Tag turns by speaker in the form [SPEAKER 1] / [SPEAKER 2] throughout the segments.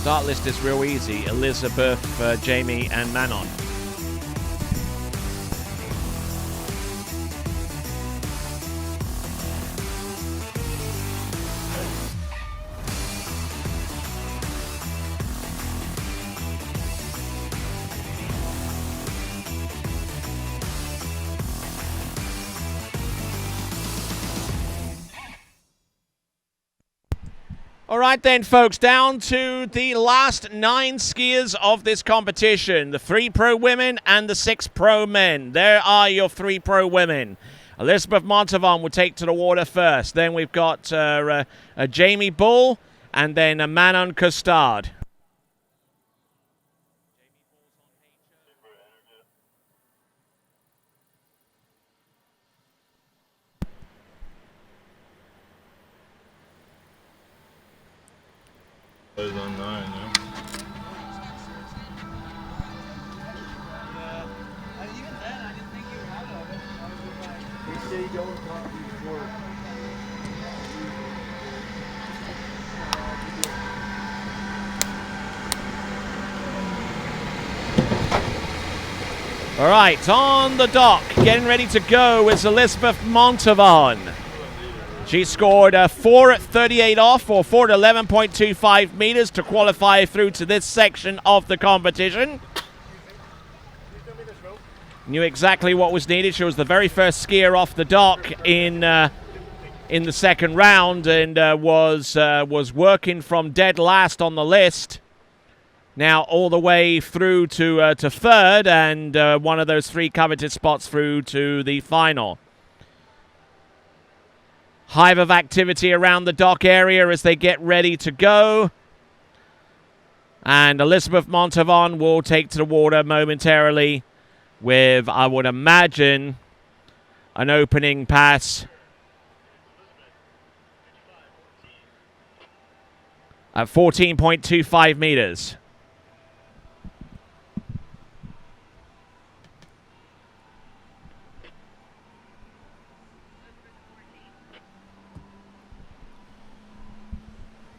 [SPEAKER 1] Start list is real easy. Elizabeth, Jamie, and Manon. All right then, folks, down to the last 9 skiers of this competition. The 3 pro women and the 6 pro men. There are your 3 pro women. Elizabeth Montavon will take to the water first. Then we've got Jamie Bull and then Manon Costard.
[SPEAKER 2] On 9, yeah.
[SPEAKER 3] Even then, I didn't think you were out of it. I was just like, he said he don't talk to you before.
[SPEAKER 1] All right, on the dock, getting ready to go is Elizabeth Montavon. She scored 4 at 38 off, or 4 at 11.25 meters to qualify through to this section of the competition. Knew exactly what was needed. She was the very first skier off the dock in the second round, and was working from dead last on the list. Now all the way through to third, and one of those 3 coveted spots through to the final. Hive of activity around the dock area as they get ready to go. And Elizabeth Montavon will take to the water momentarily with, I would imagine, an opening pass at 14.25 meters.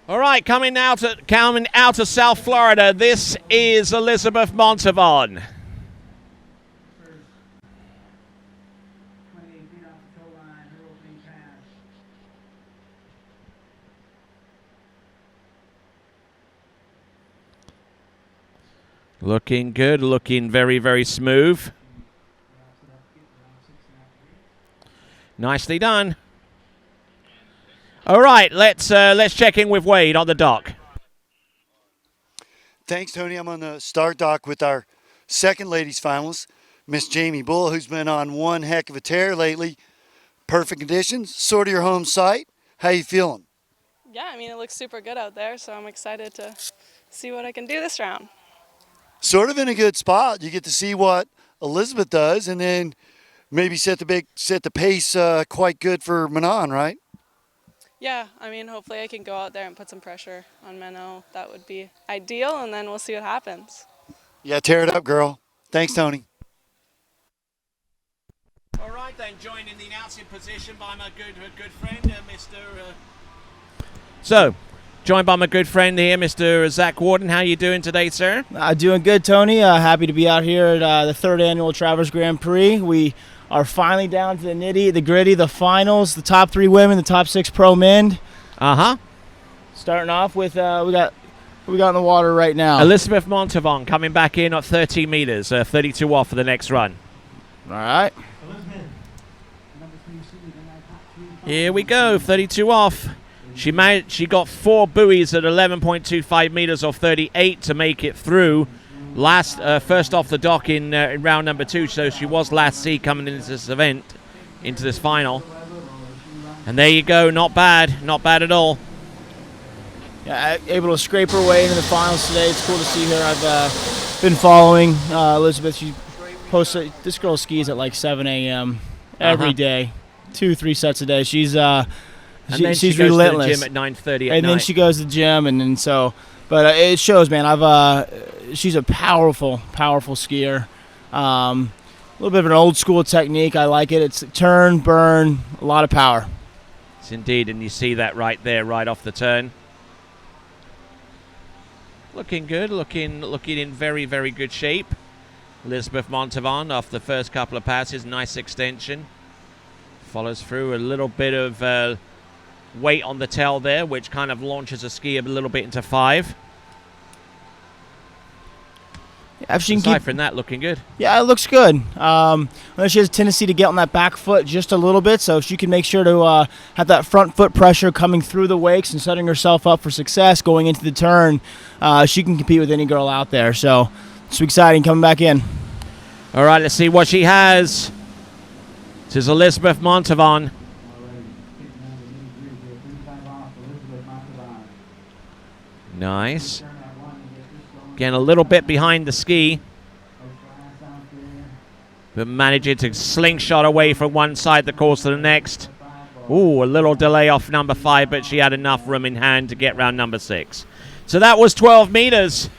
[SPEAKER 1] All right, coming out of South Florida, this is Elizabeth Montavon. Looking good, looking very, very smooth. Nicely done. All right, let's check in with Wade on the dock.
[SPEAKER 4] Thanks, Tony. I'm on the start dock with our second ladies finalist, Miss Jamie Bull, who's been on one heck of a tear lately. Perfect conditions, sort of your home site. How you feeling?
[SPEAKER 5] Yeah, I mean, it looks super good out there, so I'm excited to see what I can do this round.
[SPEAKER 4] Sort of in a good spot. You get to see what Elizabeth does, and then maybe set the pace quite good for Manon, right?
[SPEAKER 5] Yeah, I mean, hopefully I can go out there and put some pressure on Menno. That would be ideal, and then we'll see what happens.
[SPEAKER 4] Yeah, tear it up, girl. Thanks, Tony.
[SPEAKER 1] All right, then, joined in the announcing position by my good friend, Mr. So, joined by my good friend here, Mr. Zach Warden. How you doing today, sir?
[SPEAKER 3] Doing good, Tony. Happy to be out here at the 3rd annual Travers Grand Prix. We are finally down to the nitty, the gritty, the finals, the top 3 women, the top 6 pro men. Starting off with, we got in the water right now.
[SPEAKER 1] Elizabeth Montavon coming back in at 30 meters, 32 off for the next run.
[SPEAKER 3] All right.
[SPEAKER 1] Here we go, 32 off. She got 4 buoys at 11.25 meters off 38 to make it through. First off the dock in round number 2, so she was last C coming into this event, into this final. And there you go, not bad at all.
[SPEAKER 3] Yeah, able to scrape her way into the finals today. It's cool to see her. I've been following Elizabeth. She posted. This girl skis at like 7 a.m. every day, 2-3 sets a day. She's she's
[SPEAKER 1] goes
[SPEAKER 3] relentless.
[SPEAKER 1] To the gym at 9:30 at
[SPEAKER 3] and
[SPEAKER 1] night.
[SPEAKER 3] then she goes to the gym, and so. But it shows, man. She's a powerful skier. A little bit of an old school technique. I like it. It's turn, burn, a lot of power.
[SPEAKER 1] Yes, indeed, and you see that right there, right off the turn. Looking good, looking in very, very good shape. Elizabeth Montavon off the first couple of passes, nice extension. Follows through a little bit of weight on the tail there, which kind of launches a ski a little bit into 5.
[SPEAKER 3] If she can
[SPEAKER 1] Aside
[SPEAKER 3] keep,
[SPEAKER 1] from that, looking good.
[SPEAKER 3] yeah, it looks good. I know she has a tendency to get on that back foot just a little bit, so if she can make sure to have that front foot pressure coming through the wakes and setting herself up for success going into the turn, she can compete with any girl out there. So it's exciting coming back in.
[SPEAKER 1] All right, let's see what she has. This is Elizabeth Montavon. Nice. Again, a little bit behind the ski, but managing to slingshot away from one side of the course to the next. Ooh, a little delay off number 5, but she had enough room in hand to get round number 6. So that was 12 meters.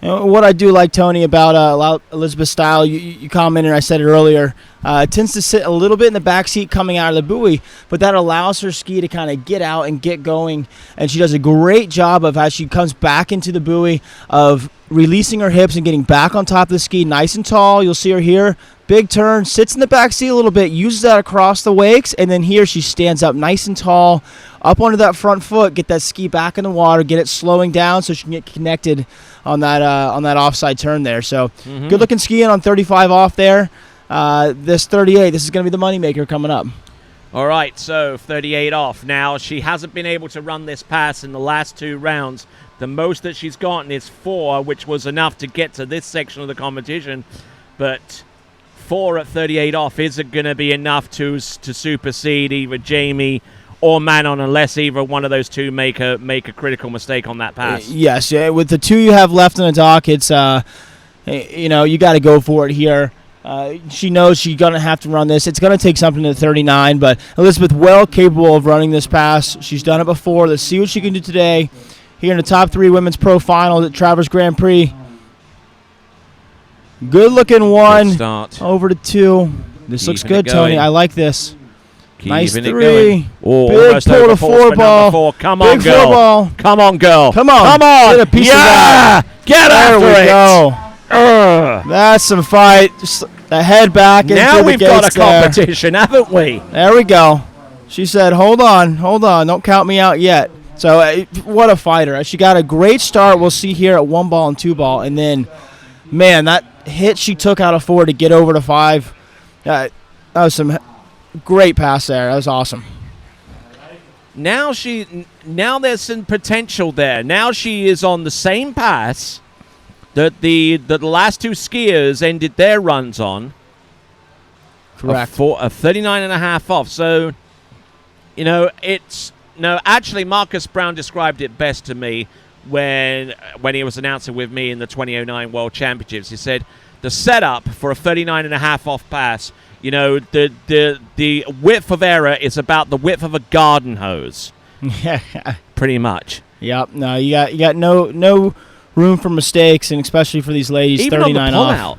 [SPEAKER 3] What I do like, Tony, about Elizabeth's style, you commented, I said it earlier, it tends to sit a little bit in the back seat coming out of the buoy, but that allows her ski to kind of get out and get going, and she does a great job of, as she comes back into the buoy, of releasing her hips and getting back on top of the ski nice and tall. You'll see her here, big turn, sits in the back seat a little bit, uses that across the wakes, and then here she stands up nice and tall, up onto that front foot, get that ski back in the water, get it slowing down so she can get connected on that offside turn there. So good looking skiing on 35 off there. This 38, this is going to be the moneymaker coming up.
[SPEAKER 1] All right, so 38 off. Now, she hasn't been able to run this pass in the last 2 rounds. The most that she's gotten is 4, which was enough to get to this section of the competition. But 4 at 38 off isn't going to be enough to supersede either Jamie or Manon, unless either one of those two make a critical mistake on that pass.
[SPEAKER 3] Yes, with the 2 you have left in the dock, it's you got to go for it here. She knows she's going to have to run this. It's going to take something to 39, but Elizabeth well capable of running this pass. She's done it before. Let's see what she can do today here in the top 3 women's pro final at Travers Grand Prix. Good looking 1.
[SPEAKER 1] Good start.
[SPEAKER 3] Over to 2. This looks good, Tony. I like this. Nice 3.
[SPEAKER 1] Oh,
[SPEAKER 3] big pull to 4 ball.
[SPEAKER 1] 4. Come on,
[SPEAKER 3] big
[SPEAKER 1] girl.
[SPEAKER 3] 4 ball.
[SPEAKER 1] Come on, girl.
[SPEAKER 3] Come on.
[SPEAKER 1] Come on.
[SPEAKER 3] Get a piece of that.
[SPEAKER 1] Get
[SPEAKER 3] There
[SPEAKER 1] after
[SPEAKER 3] we
[SPEAKER 1] it.
[SPEAKER 3] go. That's some fight. Just the head back.
[SPEAKER 1] Now
[SPEAKER 3] into
[SPEAKER 1] we've
[SPEAKER 3] the
[SPEAKER 1] got a
[SPEAKER 3] gates there.
[SPEAKER 1] competition, haven't we?
[SPEAKER 3] There we go. She said, hold on. Don't count me out yet. So what a fighter. She got a great start. We'll see here at 1 ball and 2 ball. And then, man, that hit she took out of 4 to get over to 5. That was some great pass there. That was awesome.
[SPEAKER 1] Now there's some potential there. Now she is on the same pass that the last 2 skiers ended their runs on.
[SPEAKER 3] Correct.
[SPEAKER 1] A 39.5 off. So, actually Marcus Brown described it best to me when he was announcing with me in the 2009 World Championships. He said the setup for a 39.5 off pass, the width of error is about the width of a garden hose.
[SPEAKER 3] Yeah.
[SPEAKER 1] Pretty much.
[SPEAKER 3] Yep. No, you got no room for mistakes, and especially for these ladies,
[SPEAKER 1] Even
[SPEAKER 3] 39
[SPEAKER 1] on the
[SPEAKER 3] off.
[SPEAKER 1] pull-out.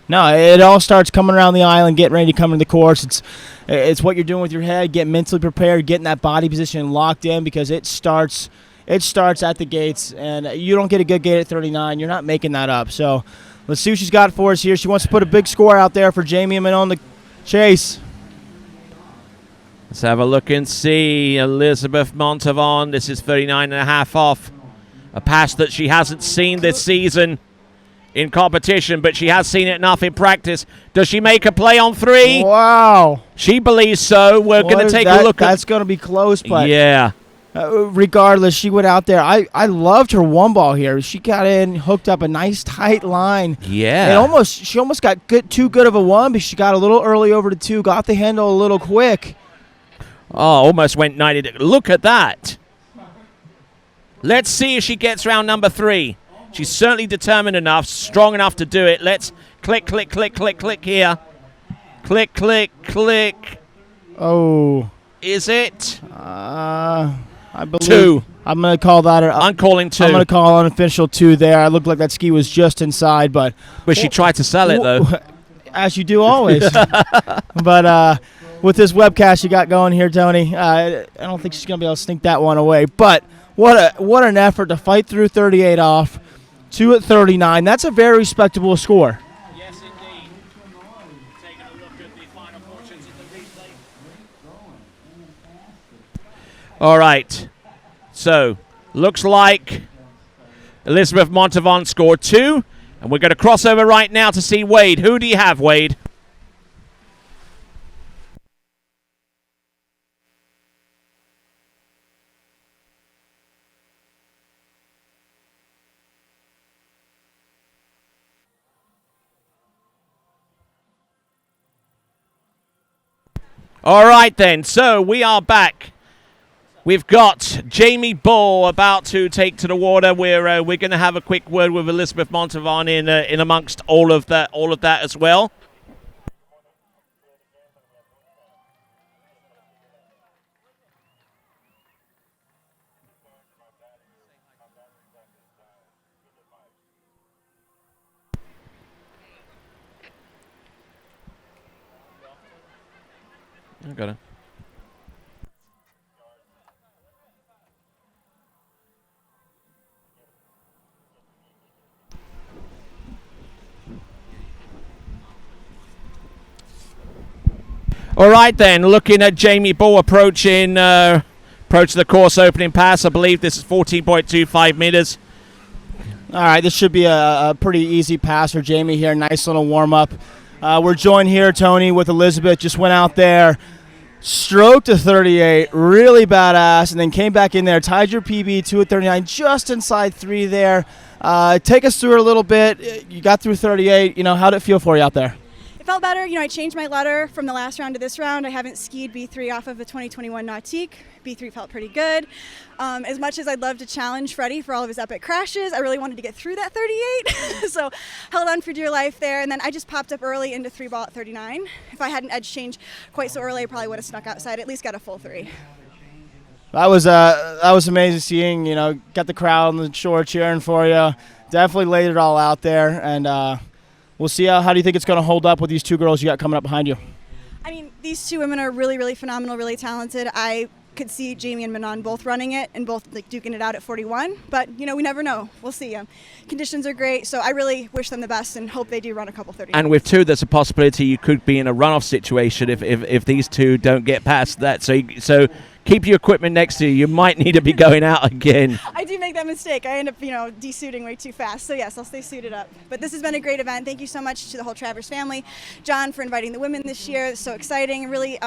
[SPEAKER 3] No, it all starts coming around the island, getting ready to come into the course. It's what you're doing with your head, getting mentally prepared, getting that body position locked in, because it starts at the gates, and you don't get a good gate at 39. You're not making that up. So let's see what she's got for us here. She wants to put a big score out there for Jamie and Manon to chase.
[SPEAKER 1] Let's have a look and see. Elizabeth Montavon, this is 39.5 off. A pass that she hasn't seen this season in competition, but she has seen it enough in practice. Does she make a play on 3?
[SPEAKER 3] Wow.
[SPEAKER 1] She believes so. We're going to take a look.
[SPEAKER 3] That's going to be close, but
[SPEAKER 1] yeah.
[SPEAKER 3] Regardless, she went out there. I loved her 1 ball here. She got in, hooked up a nice tight line.
[SPEAKER 1] Yeah.
[SPEAKER 3] And she almost got too good of a 1, but she got a little early over to 2, got the handle a little quick.
[SPEAKER 1] Oh, almost went 90. Look at that. Let's see if she gets round number 3. She's certainly determined enough, strong enough to do it. Let's click, click, click, click, click here. Click, click, click.
[SPEAKER 3] Oh.
[SPEAKER 1] Is it?
[SPEAKER 3] I believe
[SPEAKER 1] 2.
[SPEAKER 3] I'm going to call that.
[SPEAKER 1] I'm calling 2.
[SPEAKER 3] I'm going to call unofficial 2 there. I looked like that ski was just inside, but
[SPEAKER 1] she tried to sell it, though.
[SPEAKER 3] As you do always. But with this webcast you got going here, Tony, I don't think she's going to be able to sneak that one away. But What an effort to fight through 38 off, 2 at 39. That's a very respectable score.
[SPEAKER 1] Yes, indeed. Taking a look at the final portions of the replay. All right. So, looks like Elizabeth Montavon scored 2. And we're going to cross over right now to see Wade. Who do you have, Wade? All right, then. So we are back. We've got Jamie Bull about to take to the water. We're going to have a quick word with Elizabeth Montavon in amongst all of that as well. I got it. All right, then. Looking at Jamie Bull approaching the course opening pass. I believe this is 14.25 meters.
[SPEAKER 3] All right, this should be a pretty easy pass for Jamie here. Nice little warm-up. We're joined here, Tony, with Elizabeth. Just went out there, stroked to 38, really badass, and then came back in there, tied your PB, 2 at 39, just inside 3 there. Take us through it a little bit. You got through 38. How did it feel for you out there?
[SPEAKER 2] It felt better. I changed my letter from the last round to this round. I haven't skied B3 off of the 2021 Nautique. B3 felt pretty good. As much as I'd love to challenge Freddie for all of his epic crashes, I really wanted to get through that 38. So held on for dear life there. And then I just popped up early into 3-ball at 39. If I hadn't edge changed quite so early, I probably would have snuck outside, at least got a full 3.
[SPEAKER 3] That was amazing seeing, got the crowd on the shore cheering for you. Definitely laid it all out there. And we'll see how do you think it's going to hold up with these 2 girls you got coming up behind you?
[SPEAKER 2] I mean, these 2 women are really, really phenomenal, really talented. I could see Jamie and Manon both running it and both duking it out at 41. But, we never know. We'll see. Conditions are great, so I really wish them the best and hope they do run a couple 30.
[SPEAKER 1] And with 2, there's a possibility you could be in a runoff situation if these 2 don't get past that. So keep your equipment next to you. You might need to be going out again.
[SPEAKER 2] I do make that mistake. I end up, desuiting way too fast. So, yes, I'll stay suited up. But this has been a great event. Thank you so much to the whole Travers family. John, for inviting the women this year. It's so exciting. Really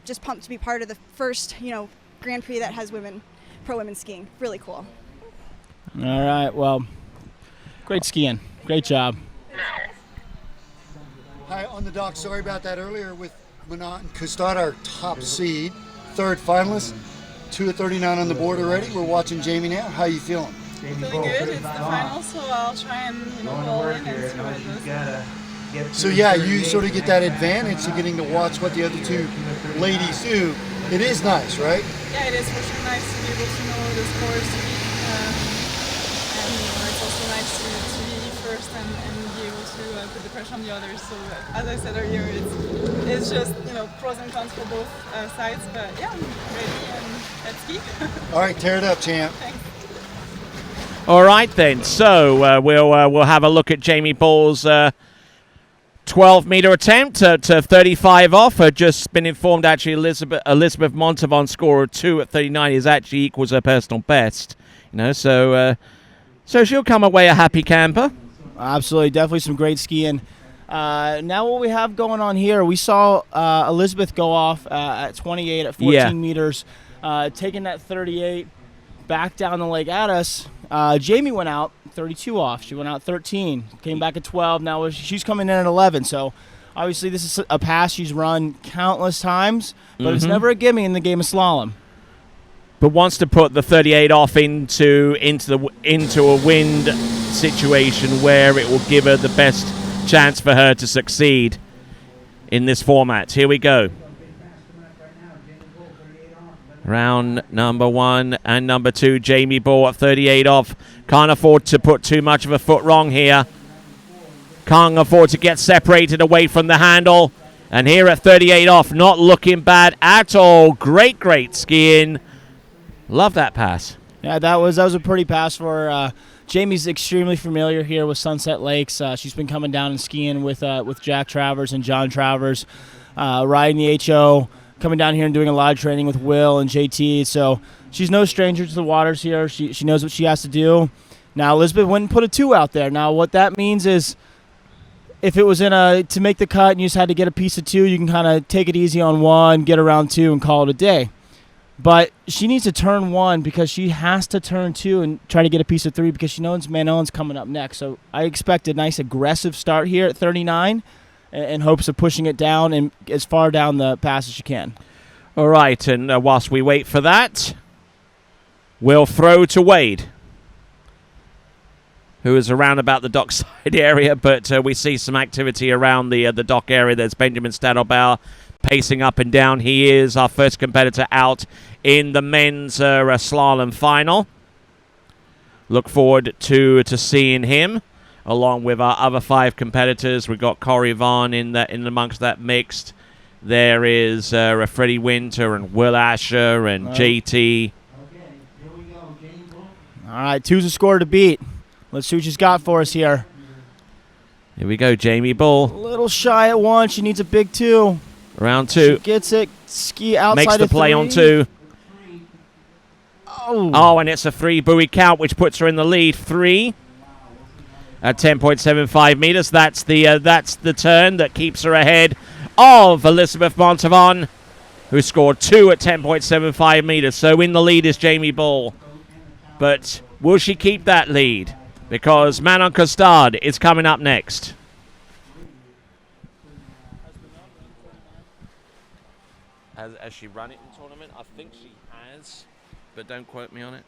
[SPEAKER 2] just pumped to be part of the first, Grand Prix that has pro women skiing. Really cool.
[SPEAKER 3] All right. Well, great skiing. Great job.
[SPEAKER 4] Hi, on the dock. Sorry about that earlier with Manon Custard, our top seed. 3rd finalist, 2 at 39 on the board already. We're watching Jamie now. How are you feeling?
[SPEAKER 6] Feeling good. It's the final, so I'll try and roll in and see what it does.
[SPEAKER 4] So yeah, you sort of get that advantage of getting to watch what the other 2 ladies do. It is nice, right?
[SPEAKER 6] Yeah, it is for sure nice to be able to know the scores to beat. And it's also nice to be first and be able to put the pressure on the others. So as I said earlier, it's just pros and cons for both sides. But yeah, I'm ready and let's ski.
[SPEAKER 4] All right, tear it up, champ.
[SPEAKER 6] Thanks.
[SPEAKER 1] All right, then. So we'll have a look at Jamie Bull's 12-meter attempt to 35 off. I've just been informed, actually, Elizabeth Montavon's score of 2 at 39 is actually equals her personal best. So she'll come away a happy camper.
[SPEAKER 3] Absolutely. Definitely some great skiing. Now what we have going on here, we saw Elizabeth go off at 28 at 14 meters, taking that 38 back down the lake at us. Jamie went out 32 off. She went out 13, came back at 12. Now she's coming in at 11. So obviously this is a pass she's run countless times, but it's never a gimme in the game of slalom.
[SPEAKER 1] But wants to put the 38 off into a wind situation where it will give her the best chance for her to succeed in this format. Here we go. Round number 1 and number 2, Jamie Bull at 38 off. Can't afford to put too much of a foot wrong here. Can't afford to get separated away from the handle. And here at 38 off, not looking bad at all. Great skiing. Love that pass.
[SPEAKER 3] Yeah, that was a pretty pass for her. Jamie's extremely familiar here with Sunset Lakes. She's been coming down and skiing with Jack Travers and John Travers, riding the HO, coming down here and doing a lot of training with Will and JT. So she's no stranger to the waters here. She knows what she has to do. Now Elizabeth went and put a 2 out there. Now what that means is if it was to make the cut and you just had to get a piece of 2, you can kind of take it easy on 1, get around 2, and call it a day. But she needs to turn 1 because she has to turn 2 and try to get a piece of 3 because she knows Manon's coming up next. So I expect a nice aggressive start here at 39 in hopes of pushing it down and as far down the pass as she can.
[SPEAKER 1] All right, and whilst we wait for that, we'll throw to Wade, who is around about the dockside area, but we see some activity around the dock area. There's Benjamin Stadelbauer pacing up and down. He is our first competitor out in the men's slalom final. Look forward to seeing him along with our other 5 competitors. We've got Corey Vaughn in amongst that mixed. There is Freddie Winter and Will Asher and JT.
[SPEAKER 3] All right, 2's a score to beat. Let's see what she's got for us here.
[SPEAKER 1] Here we go, Jamie Bull.
[SPEAKER 3] A little shy at 1. She needs a big 2.
[SPEAKER 1] Round 2.
[SPEAKER 3] She gets it. Ski outside
[SPEAKER 1] Makes the
[SPEAKER 3] of
[SPEAKER 1] play
[SPEAKER 3] 3.
[SPEAKER 1] on 2.
[SPEAKER 3] Oh,
[SPEAKER 1] and it's a 3 buoy count, which puts her in the lead. 3 at 10.75 meters. That's the turn that keeps her ahead of Elizabeth Montavon, who scored 2 at 10.75 meters. So in the lead is Jamie Bull. But will she keep that lead? Because Manon Costard is coming up next. Has she run it in tournament? I think she has, but don't quote me on it.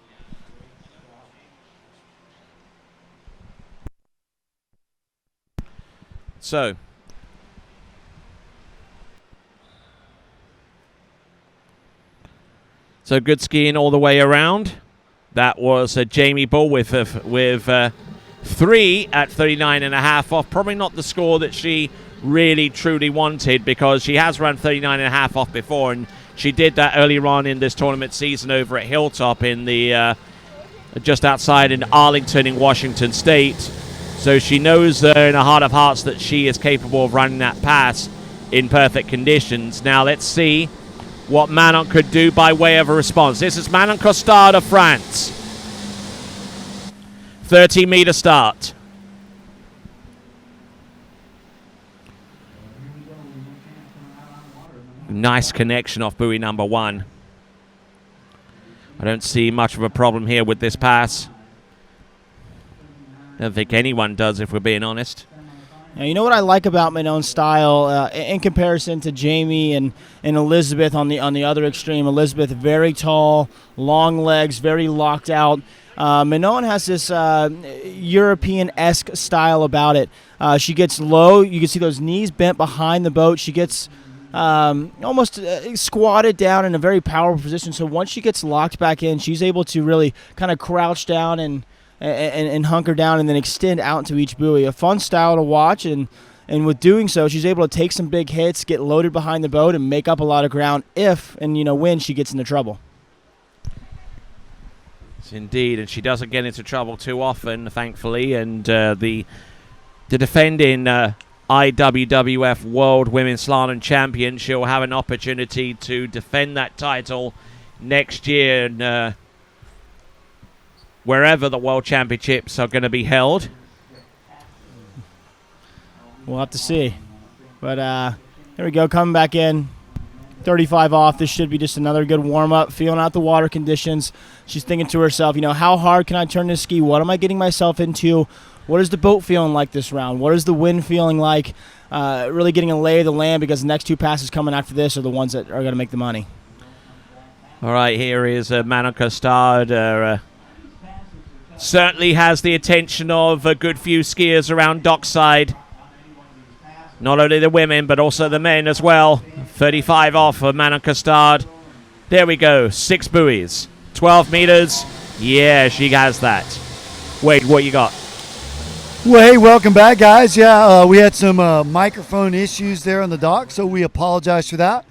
[SPEAKER 1] So, good skiing all the way around. That was Jamie Bull with 3 at 39.5 off. Probably not the score that she really truly wanted because she has run 39.5 off before, and she did that earlier on in this tournament season over at Hilltop in the just outside in Arlington in Washington State. So she knows in her heart of hearts that she is capable of running that pass in perfect conditions. Now let's see what Manon could do by way of a response. This is Manon Costard of France. 30-meter start. Nice connection off buoy number 1. I don't see much of a problem here with this pass. I don't think anyone does, if we're being honest.
[SPEAKER 3] Now, you know what I like about Manon's style in comparison to Jamie and Elizabeth on the other extreme. Elizabeth, very tall, long legs, very locked out. Manon has this European-esque style about it. She gets low. You can see those knees bent behind the boat. She gets almost squatted down in a very powerful position. So once she gets locked back in, she's able to really kind of crouch down and hunker down and then extend out to each buoy. A fun style to watch, and with doing so, she's able to take some big hits, get loaded behind the boat, and make up a lot of ground if and when she gets into trouble.
[SPEAKER 1] Yes, indeed, and she doesn't get into trouble too often, thankfully. And the defending IWWF World Women's Slalom Champion, she'll have an opportunity to defend that title next year. And wherever the World Championships are going to be held.
[SPEAKER 3] We'll have to see. But here we go, coming back in. 35 off. This should be just another good warm-up, feeling out the water conditions. She's thinking to herself, how hard can I turn this ski? What am I getting myself into? What is the boat feeling like this round? What is the wind feeling like? Really getting a lay of the land because the next 2 passes coming after this are the ones that are going to make the money.
[SPEAKER 1] All right, here is Manon Costard. Certainly has the attention of a good few skiers around dockside. Not only the women, but also the men as well. 35 off for Manon Costard. There we go. 6 buoys. 12 meters. Yeah, she has that. Wade, what you got?
[SPEAKER 4] Well, hey, welcome back, guys. Yeah, we had some microphone issues there on the dock, so we apologize for that.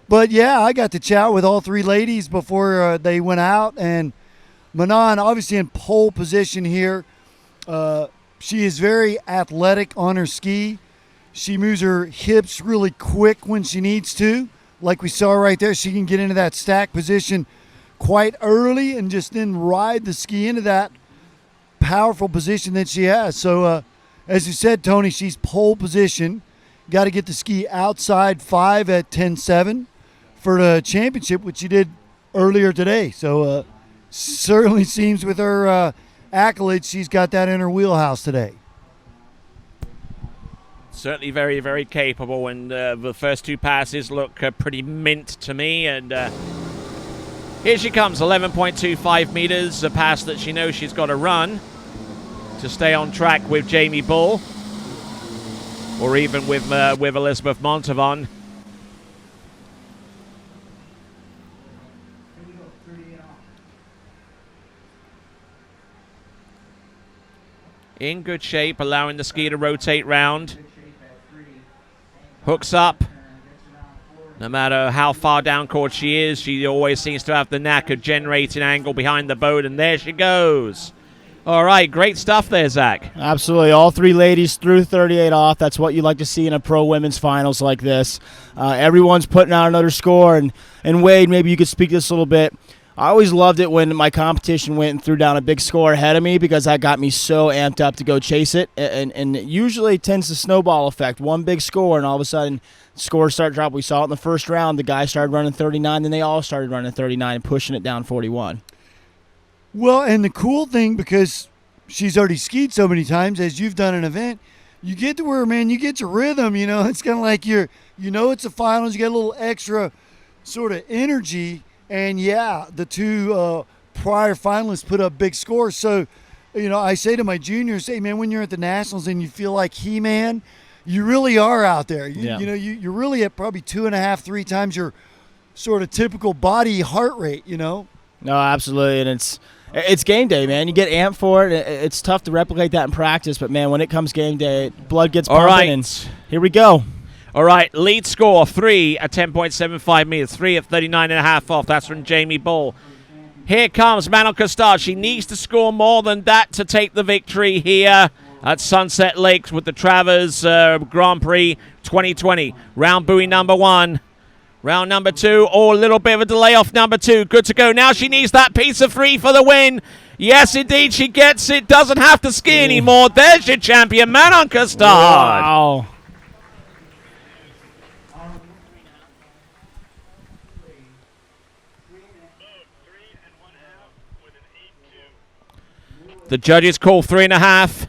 [SPEAKER 4] But, yeah, I got to chat with all 3 ladies before they went out, and Manon obviously in pole position here. She is very athletic on her ski. She moves her hips really quick when she needs to. Like we saw right there, she can get into that stack position quite early and just then ride the ski into that powerful position that she has. So, as you said, Tony, she's pole position. Got to get the ski outside 5 at 10.7 for the championship, which she did earlier today. So, certainly seems with her accolades, she's got that in her wheelhouse today.
[SPEAKER 1] Certainly very, very capable, and the first two passes look pretty mint to me. And here she comes, 11.25 meters, a pass that she knows she's got to run to stay on track with Jamie Bull, or even with Elizabeth Montavon. In good shape, allowing the ski to rotate round. Hooks up. No matter how far down court she is, she always seems to have the knack of generating angle behind the boat, and there she goes. All right, great stuff there, Zach.
[SPEAKER 3] Absolutely. All three ladies threw 38 off. That's what you like to see in a pro women's finals like this. Everyone's putting out another score, and Wade, maybe you could speak to this a little bit. I always loved it when my competition went and threw down a big score ahead of me, because that got me so amped up to go chase it. And it usually tends to snowball effect. One big score, and all of a sudden scores start dropping. We saw it in the first round. The guys started running 39, then they all started running 39 and pushing it down 41.
[SPEAKER 4] Well, and the cool thing, because she's already skied so many times, as you've done an event, you get to where, man, you get your rhythm. You know, it's kind of like it's a finals. You get a little extra sort of energy. And, yeah, the two prior finalists put up big scores. So, I say to my juniors, hey, man, when you're at the Nationals and you feel like He-Man, you really are out there. You're really at probably 2.5, 3 times your sort of typical body heart rate,
[SPEAKER 3] No, absolutely. And it's game day, man. You get amped for it. It's tough to replicate that in practice. But, man, when it comes game day, blood gets pumping.
[SPEAKER 1] All right.
[SPEAKER 3] And here we go.
[SPEAKER 1] All right, lead score, 3 at 10.75 meters, 3 at 39.5 off. That's from Jamie Bull. Here comes Manon Costard. She needs to score more than that to take the victory here at Sunset Lakes with the Travers Grand Prix 2020. Round buoy number 1. Round number 2. Oh, a little bit of a delay off number 2. Good to go. Now she needs that piece of 3 for the win. Yes, indeed, she gets it. Doesn't have to ski anymore. There's your champion, Manon Costard.
[SPEAKER 3] Wow.
[SPEAKER 1] The judges call 3.5.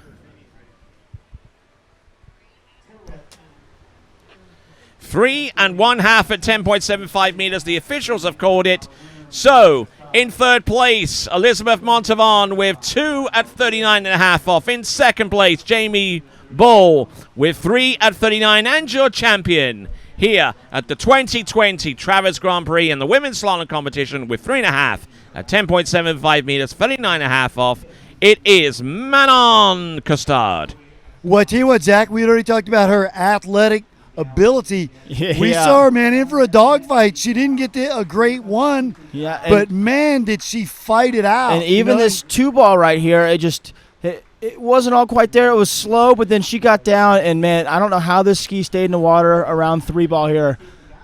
[SPEAKER 1] Three and 1/2 at 10.75 meters. The officials have called it. So, in third place, Elizabeth Montavon with 2 at 39.5 off. In second place, Jamie Bull with 3 at 39. And your champion here at the 2020 Travers Grand Prix in the women's slalom competition with 3.5 at 10.75 meters, 39.5 off. It is Manon Costard.
[SPEAKER 4] Well, I tell you what, Zach, we had already talked about her athletic ability.
[SPEAKER 3] Yeah.
[SPEAKER 4] We saw her, man, in for a dogfight. She didn't get a great one, but, man, did she fight it out.
[SPEAKER 3] And even this 2-ball right here, it wasn't all quite there. It was slow, but then she got down, and, man, I don't know how this ski stayed in the water around 3-ball here.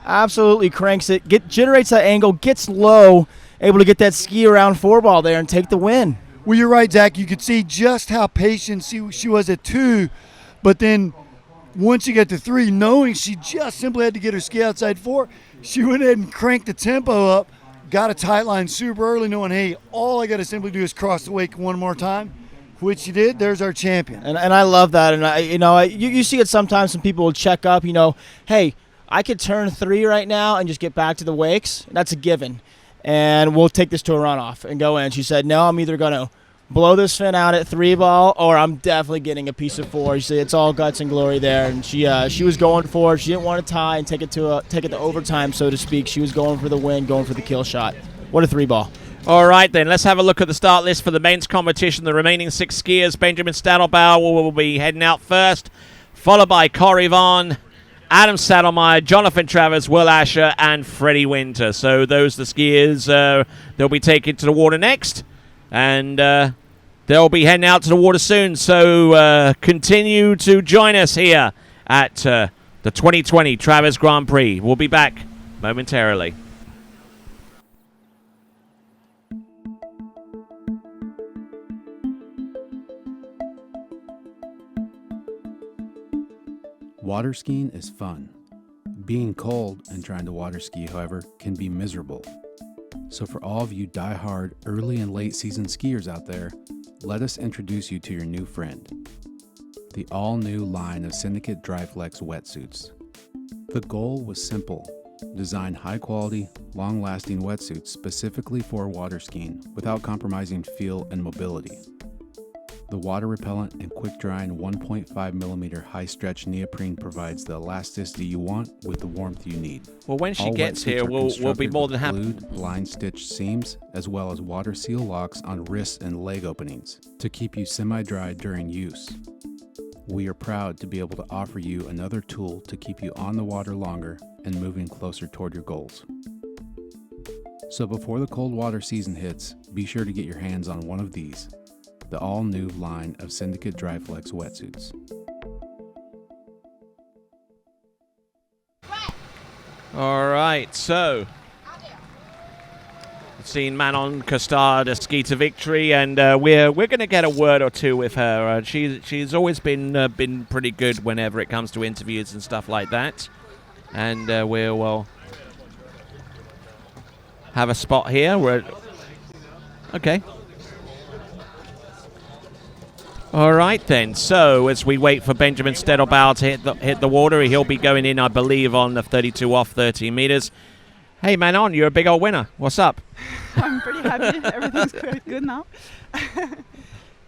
[SPEAKER 3] Absolutely cranks it, generates that angle, gets low, able to get that ski around 4-ball there and take the win.
[SPEAKER 4] Well, you're right, Zach. You could see just how patient she was at 2, but then once she got to 3, knowing she just simply had to get her ski outside 4, she went ahead and cranked the tempo up, got a tight line super early, knowing, hey, all I got to simply do is cross the wake one more time, which she did. There's our champion.
[SPEAKER 3] And I love that. And, you see it sometimes when people will check up, hey, I could turn 3 right now and just get back to the wakes. That's a given. And we'll take this to a runoff and go in. She said, no, I'm either going to blow this fin out at 3-ball or I'm definitely getting a piece of 4. You see, it's all guts and glory there. And she was going for it. She didn't want to tie and take it to overtime, so to speak. She was going for the win, going for the kill shot. What a 3-ball.
[SPEAKER 1] All right, then. Let's have a look at the start list for the men's competition. The remaining 6 skiers, Benjamin Stadelbauer will be heading out first, followed by Corey Vaughn, Adam Saddlemeyer, Jonathan Travers, Will Asher, and Freddie Winter. So those are the skiers they'll be taking to the water next. And they'll be heading out to the water soon. So continue to join us here at the 2020 Travers Grand Prix. We'll be back momentarily.
[SPEAKER 7] Water skiing is fun. Being cold and trying to water ski, however, can be miserable. So for all of you die-hard early and late season skiers out there, let us introduce you to your new friend, the all-new line of Syndicate Dryflex wetsuits. The goal was simple: design high-quality, long-lasting wetsuits specifically for water skiing without compromising feel and mobility. The water-repellent and quick-drying 1.5mm high-stretch neoprene provides the elasticity you want with the warmth you need.
[SPEAKER 1] Well, when she
[SPEAKER 7] All
[SPEAKER 1] gets
[SPEAKER 7] wetsuits
[SPEAKER 1] here,
[SPEAKER 7] are
[SPEAKER 1] we'll be more than happy.
[SPEAKER 7] glued, blind-stitched seams, as well as water seal locks on wrists and leg openings to keep you semi-dry during use. We are proud to be able to offer you another tool to keep you on the water longer and moving closer toward your goals. So before the cold water season hits, be sure to get your hands on one of these, the all-new line of Syndicate Dryflex wetsuits.
[SPEAKER 1] All right, so we've seen Manon Costard ski to victory, and we're going to get a word or two with her. She's always been pretty good whenever it comes to interviews and stuff like that, and we'll have a spot here. Okay. All right, then. So as we wait for Benjamin Stedelbauer to hit the water, he'll be going in, I believe, on the 32 off 13 meters. Hey, Manon, you're a big old winner. What's up?
[SPEAKER 6] I'm pretty happy. Everything's quite good now.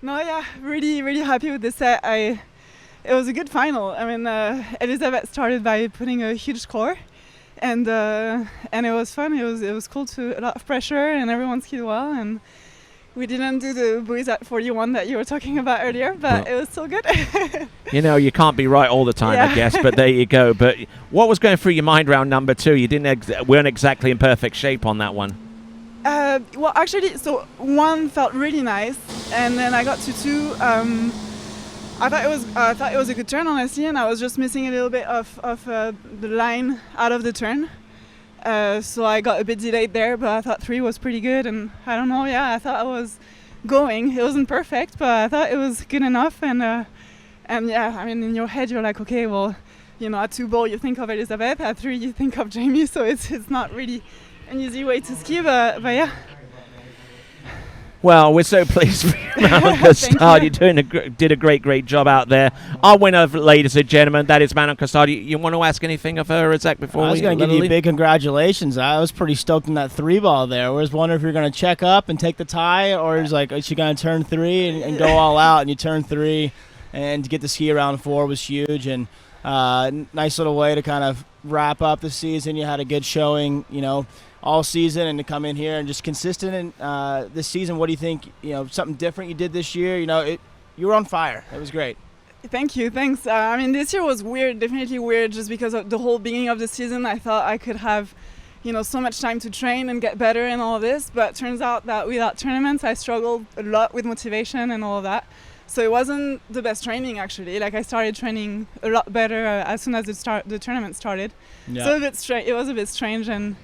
[SPEAKER 6] No, yeah, really, really happy with this set. It was a good final. I mean, Elizabeth started by putting a huge score, and it was fun. It was cool a lot of pressure, and everyone skied well. And we didn't do the buoys at 41 that you were talking about earlier, but it was still good.
[SPEAKER 1] You know, you can't be right all the time, I guess, but there you go. But what was going through your mind round number 2? You weren't exactly in perfect shape on that one.
[SPEAKER 6] Well, actually, so 1 felt really nice, and then I got to 2. I thought it was a good turn, honestly, and I was just missing a little bit of the line out of the turn. So I got a bit delayed there, but I thought 3 was pretty good, and I don't know, I thought I was going. It wasn't perfect, but I thought it was good enough, and yeah, I mean, in your head you're like, okay, well, you know, at 2 ball you think of Elizabeth, at 3 you think of Jamie, so it's not really an easy way to ski, but yeah.
[SPEAKER 1] Well, we're so pleased for you, Manon Costard. You did a great job out there. Our winner, ladies and gentlemen, that is Manon Costard. You want to ask anything of her, Zach, before
[SPEAKER 3] I was going to give you big congratulations. I was pretty stoked in that 3 ball there. I was wondering if you're going to check up and take the tie, or is she going to turn 3 and go all out, and you turn 3, and to get the ski around 4 was huge, and nice little way to kind of wrap up the season. You had a good showing, you know, all season, and to come in here and just consistent in this season. What do you think, you know, something different you did this year? You know, you were on fire. It was great.
[SPEAKER 6] Thank you, thanks. I mean, this year was weird, definitely weird, just because of the whole beginning of the season. I thought I could have, you know, so much time to train and get better and all of this, but it turns out that without tournaments, I struggled a lot with motivation and all of that. So it wasn't the best training, actually. Like, I started training a lot better as soon as the tournament started. Yeah. So it was a bit strange, and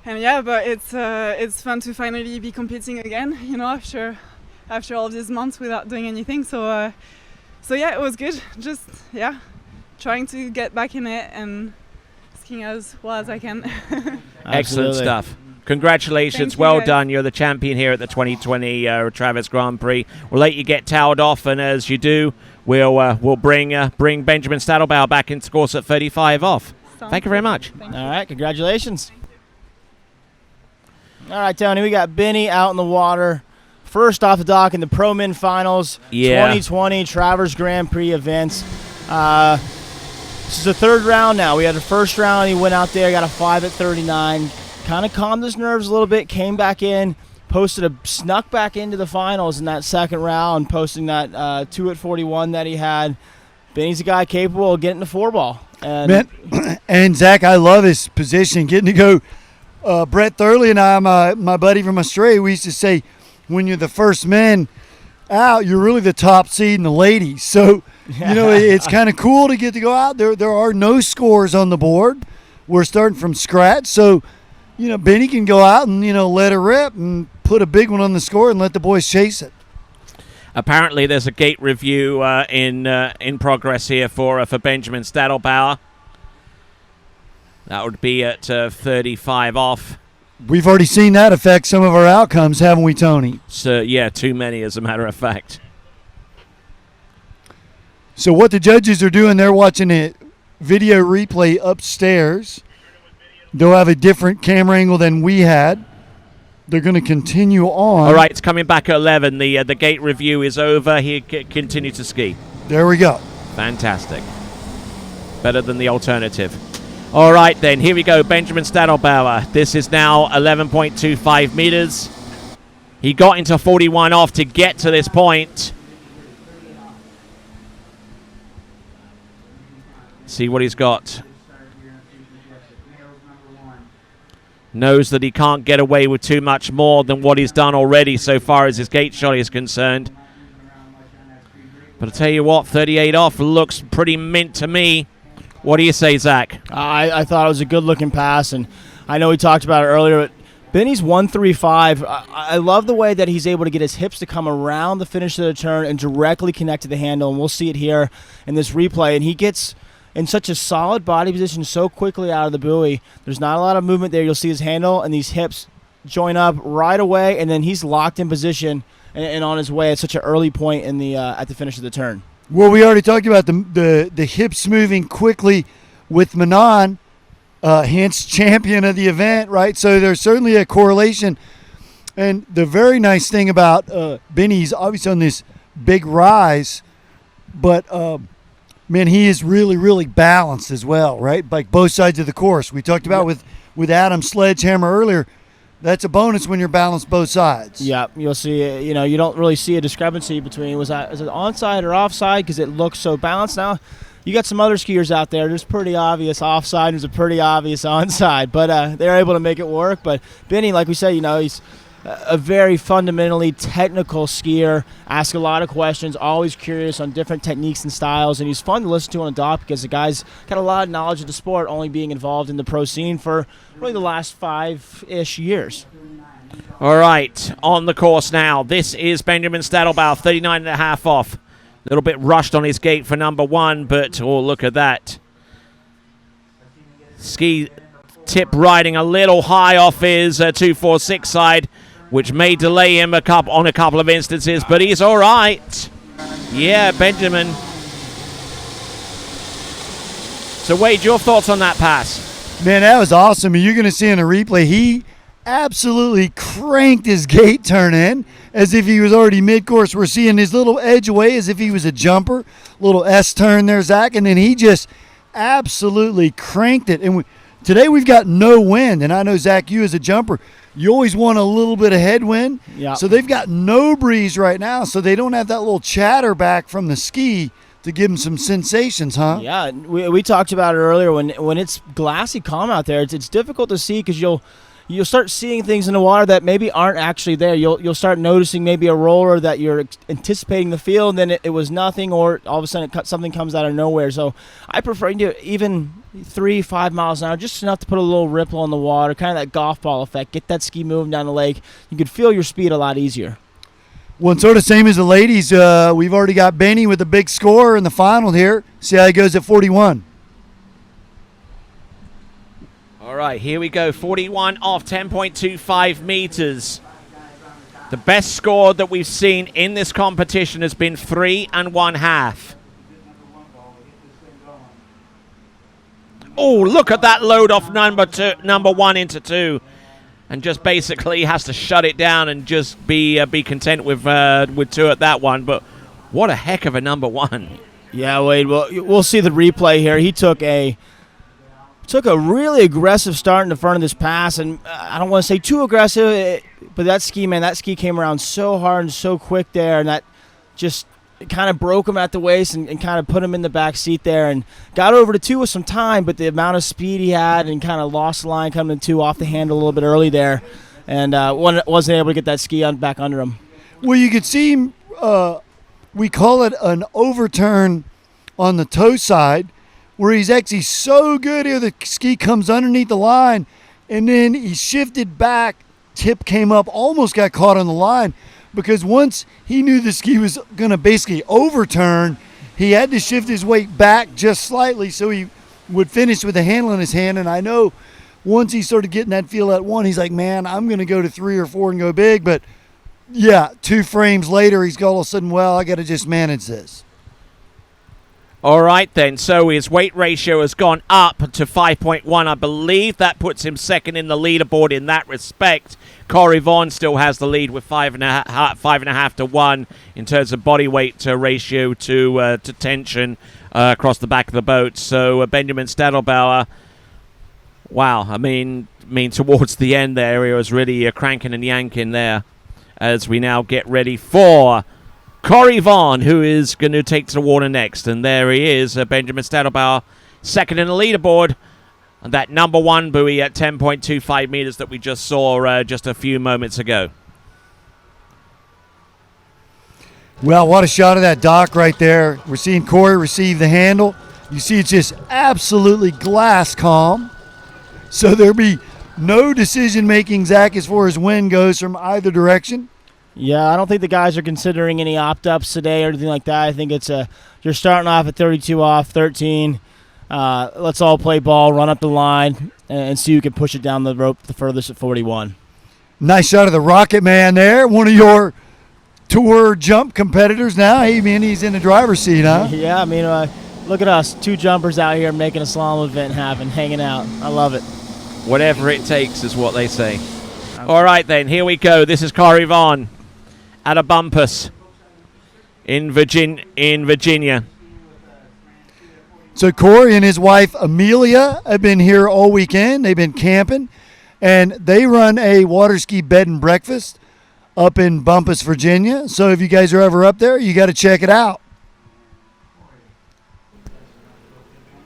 [SPEAKER 6] yeah, but it's fun to finally be competing again, you know, after all these months without doing anything. So yeah, it was good. Just, yeah, trying to get back in it and skiing as well as I can.
[SPEAKER 1] Excellent stuff. Congratulations. Well done. You're the champion here at the 2020 Travers Grand Prix. We'll let you get toweled off, and as you do, we'll bring Benjamin Stadelbauer back into course at 35 off. Thank you very much.
[SPEAKER 3] All right, congratulations. All right, Tony, we got Benny out in the water. First off the dock in the Pro Men Finals, 2020 Travers Grand Prix events. This is the 3rd round now. We had the first round. He went out there, got a 5 at 39. Kind of calmed his nerves a little bit, came back in, snuck back into the finals in that 2nd round, posting that 2 at 41 that he had. Benny's a guy capable of getting the 4-ball.
[SPEAKER 4] And Zach, I love his position, getting to go. Brett Thurley and I, my buddy from Australia, we used to say, when you're the first men out, you're really the top seed in the ladies. So, it's kind of cool to get to go out there. There are no scores on the board. We're starting from scratch. So, Benny can go out and, let her rip and put a big one on the score and let the boys chase it.
[SPEAKER 1] Apparently, there's a gate review in progress here for Benjamin Stadelbauer. That would be at 35 off.
[SPEAKER 4] We've already seen that affect some of our outcomes, haven't we, Tony?
[SPEAKER 1] So, yeah, too many, as a matter of fact.
[SPEAKER 4] So what the judges are doing, they're watching a video replay upstairs. They'll have a different camera angle than we had. They're going to continue on.
[SPEAKER 1] All right, it's coming back at 11. The gate review is over. He continues to ski.
[SPEAKER 4] There we go.
[SPEAKER 1] Fantastic. Better than the alternative. All right, then. Here we go. Benjamin Stadelbauer. This is now 11.25 meters. He got into 41 off to get to this point. See what he's got. Knows that he can't get away with too much more than what he's done already so far as his gate shot is concerned. But I'll tell you what, 38 off looks pretty mint to me. What do you say, Zach?
[SPEAKER 3] I thought it was a good-looking pass, and I know we talked about it earlier, but Benny's 135. I love the way that he's able to get his hips to come around the finish of the turn and directly connect to the handle, and we'll see it here in this replay. And he gets in such a solid body position so quickly out of the buoy. There's not a lot of movement there. You'll see his handle and these hips join up right away, and then he's locked in position and on his way at such an early point in the at the finish of the turn.
[SPEAKER 4] Well, we already talked about the hips moving quickly with Manon, hence champion of the event, right? So there's certainly a correlation. And the very nice thing about Benny's obviously on this big rise, but man, he is really, really balanced as well, right? Like both sides of the course. We talked about with Adam's sledgehammer earlier. That's a bonus when you're balanced both sides.
[SPEAKER 3] Yeah, you'll see, you don't really see a discrepancy between is it onside or offside because it looks so balanced. Now, you got some other skiers out there. There's pretty obvious offside. There's a pretty obvious onside, but they're able to make it work. But Benny, like we said, he's a very fundamentally technical skier, asks a lot of questions, always curious on different techniques and styles, and he's fun to listen to on the dock because the guy's got a lot of knowledge of the sport, only being involved in the pro scene for really the last 5-ish years.
[SPEAKER 1] All right, on the course now. This is Benjamin Stadelbauer, 39.5 off. A little bit rushed on his gate for number one, but look at that. Ski tip riding a little high off his 246 side, which may delay him on a couple of instances, but he's all right. Yeah, Benjamin. So, Wade, your thoughts on that pass?
[SPEAKER 4] Man, that was awesome. You're going to see in a replay, he absolutely cranked his gate turn in as if he was already mid-course. We're seeing his little edge away as if he was a jumper, little S-turn there, Zach, and then he just absolutely cranked it. And today we've got no wind, and I know, Zach, you as a jumper, you always want a little bit of headwind.
[SPEAKER 3] Yeah.
[SPEAKER 4] So they've got no breeze right now, so they don't have that little chatter back from the ski to give them some sensations, huh?
[SPEAKER 3] Yeah, we talked about it earlier. When it's glassy calm out there, it's difficult to see because you'll start seeing things in the water that maybe aren't actually there. You'll start noticing maybe a roller that you're anticipating the feel, and then it was nothing, or all of a sudden something comes out of nowhere. So I prefer to even 3-5 miles an hour, just enough to put a little ripple on the water, kind of that golf ball effect. Get that ski moving down the lake. You could feel your speed a lot easier.
[SPEAKER 4] Well, and sort of same as the ladies, we've already got Benny with a big score in the final here. See how he goes at 41.
[SPEAKER 1] All right, here we go. 41 off, 10.25 meters. The best score that we've seen in this competition has been 3 1/2. Oh, look at that load off number one into two. And just basically has to shut it down and just be content with two at that one. But what a heck of a number one.
[SPEAKER 3] Yeah, Wade, well, we'll see the replay here. He took a really aggressive start in the front of this pass, and I don't want to say too aggressive, but that ski came around so hard and so quick there, and that just kind of broke him at the waist and kind of put him in the back seat there, and got over to two with some time, but the amount of speed he had and kind of lost the line coming to two off the handle a little bit early there. and wasn't able to get that ski back under him.
[SPEAKER 4] Well, you could see him, we call it an overturn on the toe side, where he's actually so good here, the ski comes underneath the line, and then he shifted back, tip came up, almost got caught on the line, because once he knew the ski was going to basically overturn, he had to shift his weight back just slightly so he would finish with the handle in his hand. And I know once he started getting that feel at one, he's like, man, I'm going to go to 3 or 4 and go big. But yeah, 2 frames later, he's all of a sudden, well, I got to just manage this.
[SPEAKER 1] All right, then. So his weight ratio has gone up to 5.1, I believe. That puts him second in the leaderboard in that respect. Corey Vaughan still has the lead with 5.5 to 1 in terms of body weight ratio to tension across the back of the boat. So Benjamin Stadelbauer, wow, I mean towards the end there, he was really cranking and yanking there as we now get ready for Corey Vaughan, who is going to take to the water next. And there he is, Benjamin Stadelbauer, second in the leaderboard. And that number 1 buoy at 10.25 meters that we just saw just a few moments ago.
[SPEAKER 4] Well, what a shot of that dock right there. We're seeing Corey receive the handle. You see it's just absolutely glass calm. So there'll be no decision-making, Zach, as far as wind goes from either direction.
[SPEAKER 3] Yeah, I don't think the guys are considering any opt-ups today or anything like that. I think it's you're starting off at 32 off, 13. Let's all play ball, run up the line, and see who can push it down the rope the furthest at 41.
[SPEAKER 4] Nice shot of the Rocket Man there, one of your tour jump competitors now. Hey, man, he's in the driver's seat, huh?
[SPEAKER 3] Yeah, I mean, look at us, 2 jumpers out here making a slalom event happen, hanging out. I love it.
[SPEAKER 1] Whatever it takes is what they say. All right, then, here we go. This is Corey Vaughan at a bumpus in Virginia.
[SPEAKER 4] So Corey and his wife Amelia have been here all weekend. They've been camping, and they run a water ski bed and breakfast up in Bumpus, Virginia. So if you guys are ever up there, you got to check it out.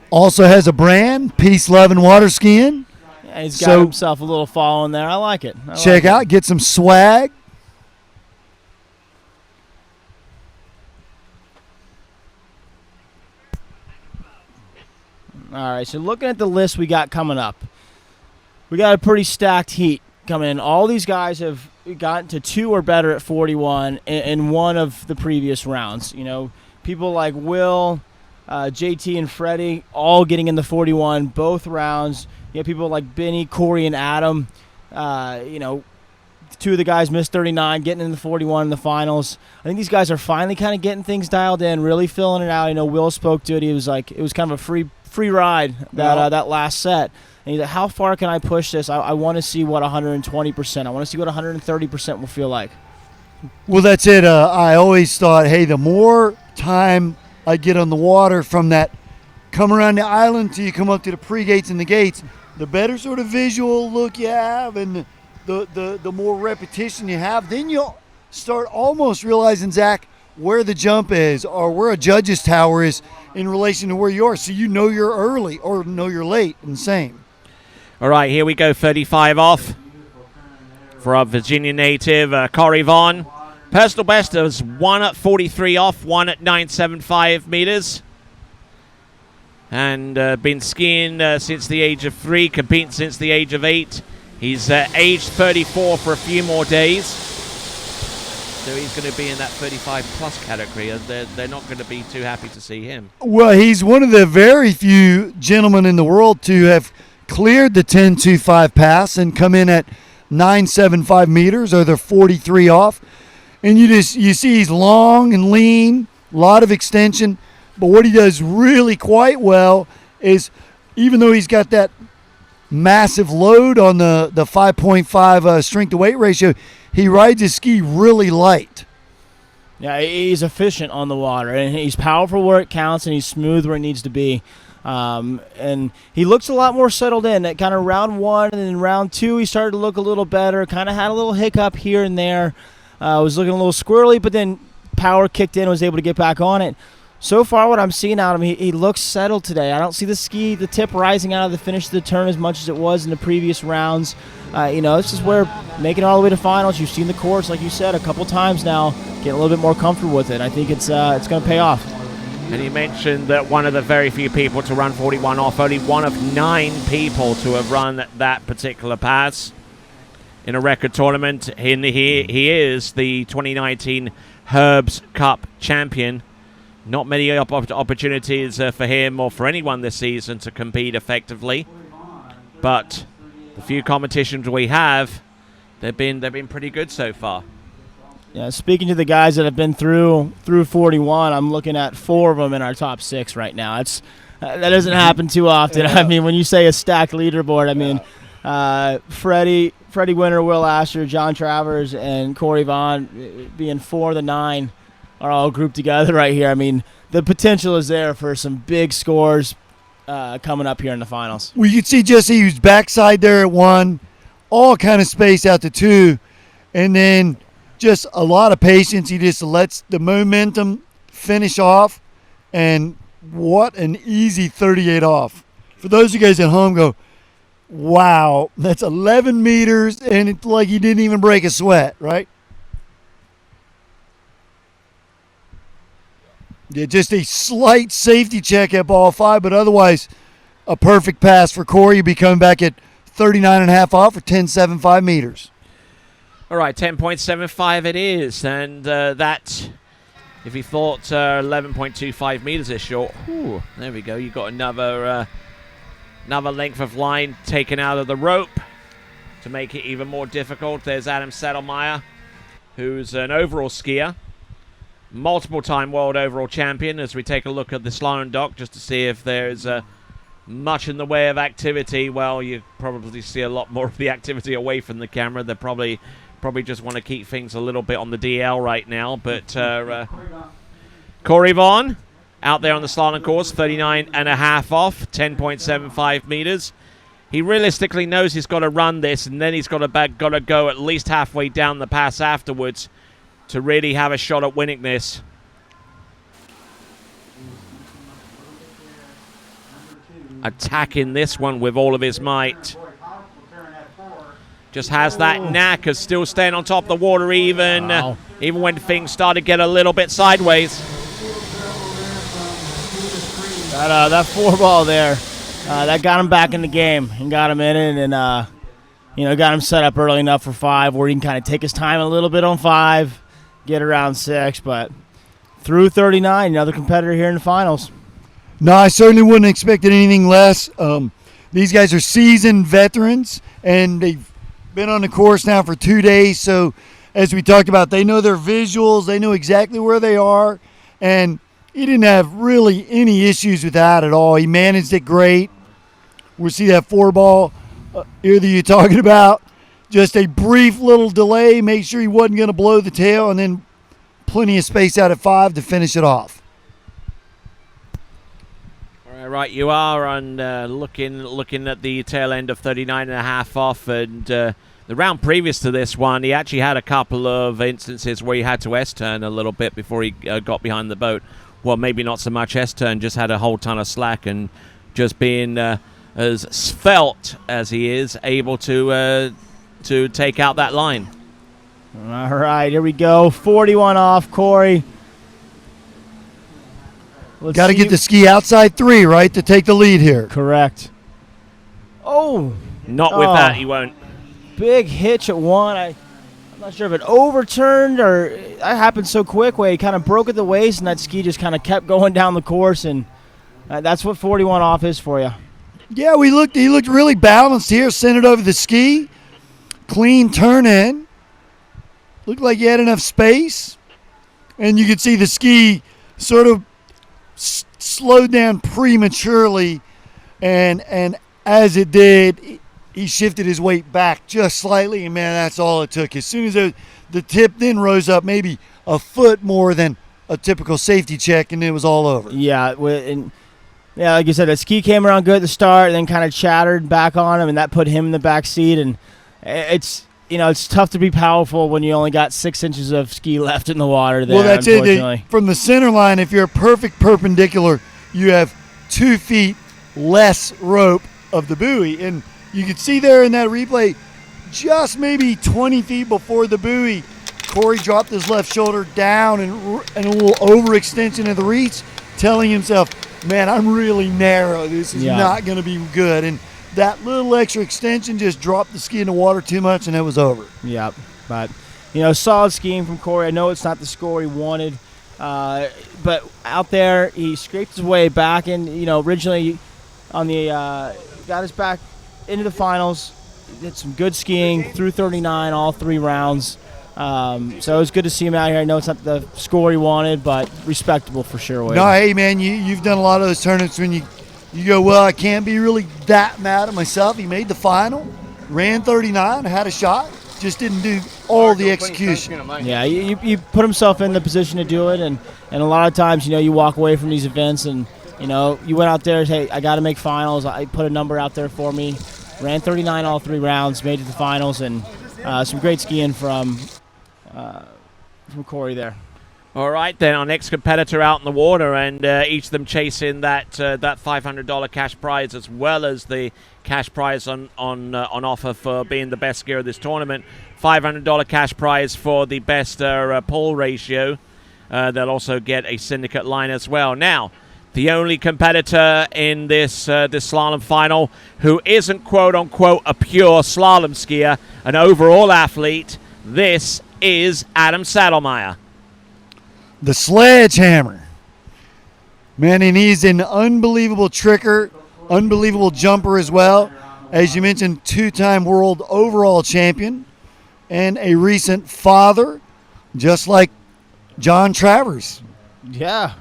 [SPEAKER 4] Also has a brand, Peace, Love, and Water Skiing.
[SPEAKER 3] Yeah, he's got himself a little following there. I like it.
[SPEAKER 4] Check out, get some swag.
[SPEAKER 3] All right, so looking at the list we got coming up, we got a pretty stacked heat coming in. All these guys have gotten to 2 or better at 41 in one of the previous rounds. You know, people like Will, JT, and Freddie all getting in the 41 both rounds. You have people like Benny, Corey, and Adam. You know, 2 of the guys missed 39, getting in the 41 in the finals. I think these guys are finally kind of getting things dialed in, really filling it out. I know Will spoke to it. He was like, it was kind of a free ride that last set. And he's like, how far can I push this? I want to see what 120%. I want to see what 130% will feel like.
[SPEAKER 4] Well, that's it. I always thought, hey, the more time I get on the water from that come around the island till you come up to the pre-gates and the gates, the better sort of visual look you have and the more repetition you have. Then you'll start almost realizing, Zach, where the jump is or where a judge's tower is in relation to where you are, so you know you're early or know you're late, and same.
[SPEAKER 1] All right, here we go, 35 off for our Virginia native, Corey Vaughan. Personal best is 1 at 43 off, 1 at 975 meters. And been skiing since the age of 3, competing since the age of 8. He's aged 34 for a few more days. So he's going to be in that 35-plus category. They're not going to be too happy to see him.
[SPEAKER 4] Well, he's one of the very few gentlemen in the world to have cleared the 10.25 pass and come in at 9.75 meters, or they're 43 off. And you see he's long and lean, a lot of extension. But what he does really quite well is, even though he's got that massive load on the 5.5 strength to weight ratio, he rides his ski really light.
[SPEAKER 3] Yeah, he's efficient on the water, and he's powerful where it counts, and he's smooth where it needs to be. And he looks a lot more settled in. At kind of round 1 and then round 2, he started to look a little better, kind of had a little hiccup here and there. Was looking a little squirrely, but then power kicked in, was able to get back on it. So far, what I'm seeing out of him, he looks settled today. I don't see the tip rising out of the finish of the turn as much as it was in the previous rounds. This is where making it all the way to finals. You've seen the course, like you said, a couple times now, getting a little bit more comfortable with it. I think it's going to pay off.
[SPEAKER 1] And you mentioned that one of the very few people to run 41 off, only one of 9 people to have run that particular pass in a record tournament. He is the 2019 Herbs Cup champion. Not many opportunities for him or for anyone this season to compete effectively, but the few competitions we have, they've been pretty good so far.
[SPEAKER 3] Yeah, speaking to the guys that have been through 41, I'm looking at 4 of them in our top 6 right now. That doesn't happen too often.
[SPEAKER 4] Yeah.
[SPEAKER 3] I mean, when you say a stacked leaderboard, I mean, Freddie Winter, Will Asher, John Travers, and Corey Vaughn being 4 of the 9 are all grouped together right here. I mean, the potential is there for some big scores coming up here in the finals.
[SPEAKER 4] Well, you can see Jesse who's backside there at 1, all kind of space out to 2, and then just a lot of patience. He just lets the momentum finish off, and what an easy 38 off. For those of you guys at home, go, wow, that's 11 meters, and it's like he didn't even break a sweat, right? Yeah, just a slight safety check at ball 5, but otherwise a perfect pass for Corey. You'll be coming back at 39.5 off for 10.75 meters.
[SPEAKER 1] All right, 10.75 it is, and that, if you thought 11.25 meters is short, there we go. You got another length of line taken out of the rope to make it even more difficult. There's Adam Settlemeyer, who's an overall skier, multiple-time world overall champion. As we take a look at the slalom dock just to see if there's much in the way of activity. Well, you probably see a lot more of the activity away from the camera. They probably just want to keep things a little bit on the DL right now. But Corey Vaughn out there on the slalom course, 39.5 off, 10.75 meters. He realistically knows he's got to run this, and then he's got to go at least halfway down the pass afterwards to really have a shot at winning this. Attacking this one with all of his might. Just has that knack of still staying on top of the water even when things start to get a little bit sideways.
[SPEAKER 3] That 4-ball there, that got him back in the game and got him in it, and got him set up early enough for 5 where he can kind of take his time a little bit on 5, get around 6, but through 39, another competitor here in the finals.
[SPEAKER 4] No, I certainly wouldn't have expected anything less. These guys are seasoned veterans, and they've been on the course now for 2 days. So, as we talked about, they know their visuals. They know exactly where they are. And he didn't have really any issues with that at all. He managed it great. We'll see that 4-ball here that you're talking about. Just a brief little delay. Make sure he wasn't going to blow the tail. And then plenty of space out at 5 to finish it off.
[SPEAKER 1] Right, you are on looking at the tail end of 39.5 off, and the round previous to this one, he actually had a couple of instances where he had to S-turn a little bit before he got behind the boat. Well, maybe not so much S-turn, just had a whole ton of slack, and just being as svelte as he is, able to take out that line.
[SPEAKER 3] All right, here we go. 41 off, Corey.
[SPEAKER 4] Got to get the ski outside 3, right, to take the lead here.
[SPEAKER 3] Correct. Oh.
[SPEAKER 1] Not with that, he won't.
[SPEAKER 3] Big hitch at 1. I'm not sure if it overturned or that happened so quick where he kind of broke at the waist and that ski just kind of kept going down the course, and that's what 41 off is for you.
[SPEAKER 4] Yeah, he looked really balanced here, centered over the ski. Clean turn in. Looked like he had enough space. And you could see the ski sort of slowed down prematurely, and as it did, he shifted his weight back just slightly, and man, that's all it took. As soon as the tip then rose up maybe a foot more than a typical safety check, and it was all over.
[SPEAKER 3] Yeah, like you said, the ski came around good at the start and then kind of chattered back on him, and that put him in the back seat, and it's it's tough to be powerful when you only got 6 inches of ski left in the water there,
[SPEAKER 4] Well, that's it.
[SPEAKER 3] unfortunately.
[SPEAKER 4] From the center line, if you're a perfect perpendicular, you have 2 feet less rope of the buoy. And you can see there in that replay, just maybe 20 feet before the buoy, Corey dropped his left shoulder down and a little overextension of the reach, telling himself, man, I'm really narrow. This is not going to be good. And that little extra extension just dropped the ski in the water too much, and it was over.
[SPEAKER 3] Yep. But, solid skiing from Corey. I know it's not the score he wanted, but out there, he scraped his way back in, originally on the got us back into the finals. Did some good skiing through 39 all 3 rounds. So it was good to see him out here. I know it's not the score he wanted, but respectable for sure. Wade.
[SPEAKER 4] No, hey, man, you've done a lot of those tournaments when you go, well, I can't be really that mad at myself. He made the final, ran 39, had a shot, just didn't do all the execution.
[SPEAKER 3] Yeah, you put himself in the position to do it, and a lot of times, you walk away from these events and, you went out there and, hey, I got to make finals. I put a number out there for me. Ran 39 all 3 rounds, made it to the finals, and some great skiing from Corey there.
[SPEAKER 1] All right, then our next competitor out in the water, and each of them chasing that $500 cash prize, as well as the cash prize on offer for being the best skier of this tournament. $500 cash prize for the best pull ratio. They'll also get a syndicate line as well. Now, the only competitor in this slalom final who isn't quote unquote a pure slalom skier, an overall athlete, this is Adam Saddlemeyer.
[SPEAKER 4] The sledgehammer. Man, and he's an unbelievable tricker, unbelievable jumper as well. As you mentioned, 2-time world overall champion and a recent father, just like John Travers.
[SPEAKER 3] Yeah.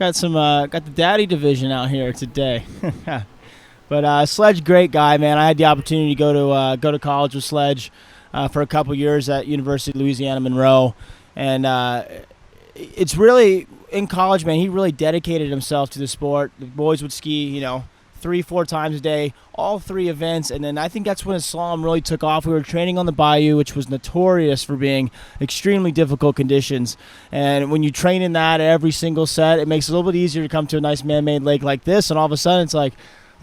[SPEAKER 3] Got the daddy division out here today. But Sledge, great guy, man. I had the opportunity to go to college with Sledge for a couple years at University of Louisiana Monroe. And it's really, in college, man, he really dedicated himself to the sport. The boys would ski, 3-4 times a day, all 3 events, and then I think that's when his slalom really took off. We were training on the bayou, which was notorious for being extremely difficult conditions, and when you train in that every single set, it makes it a little bit easier to come to a nice man-made lake like this, and all of a sudden it's like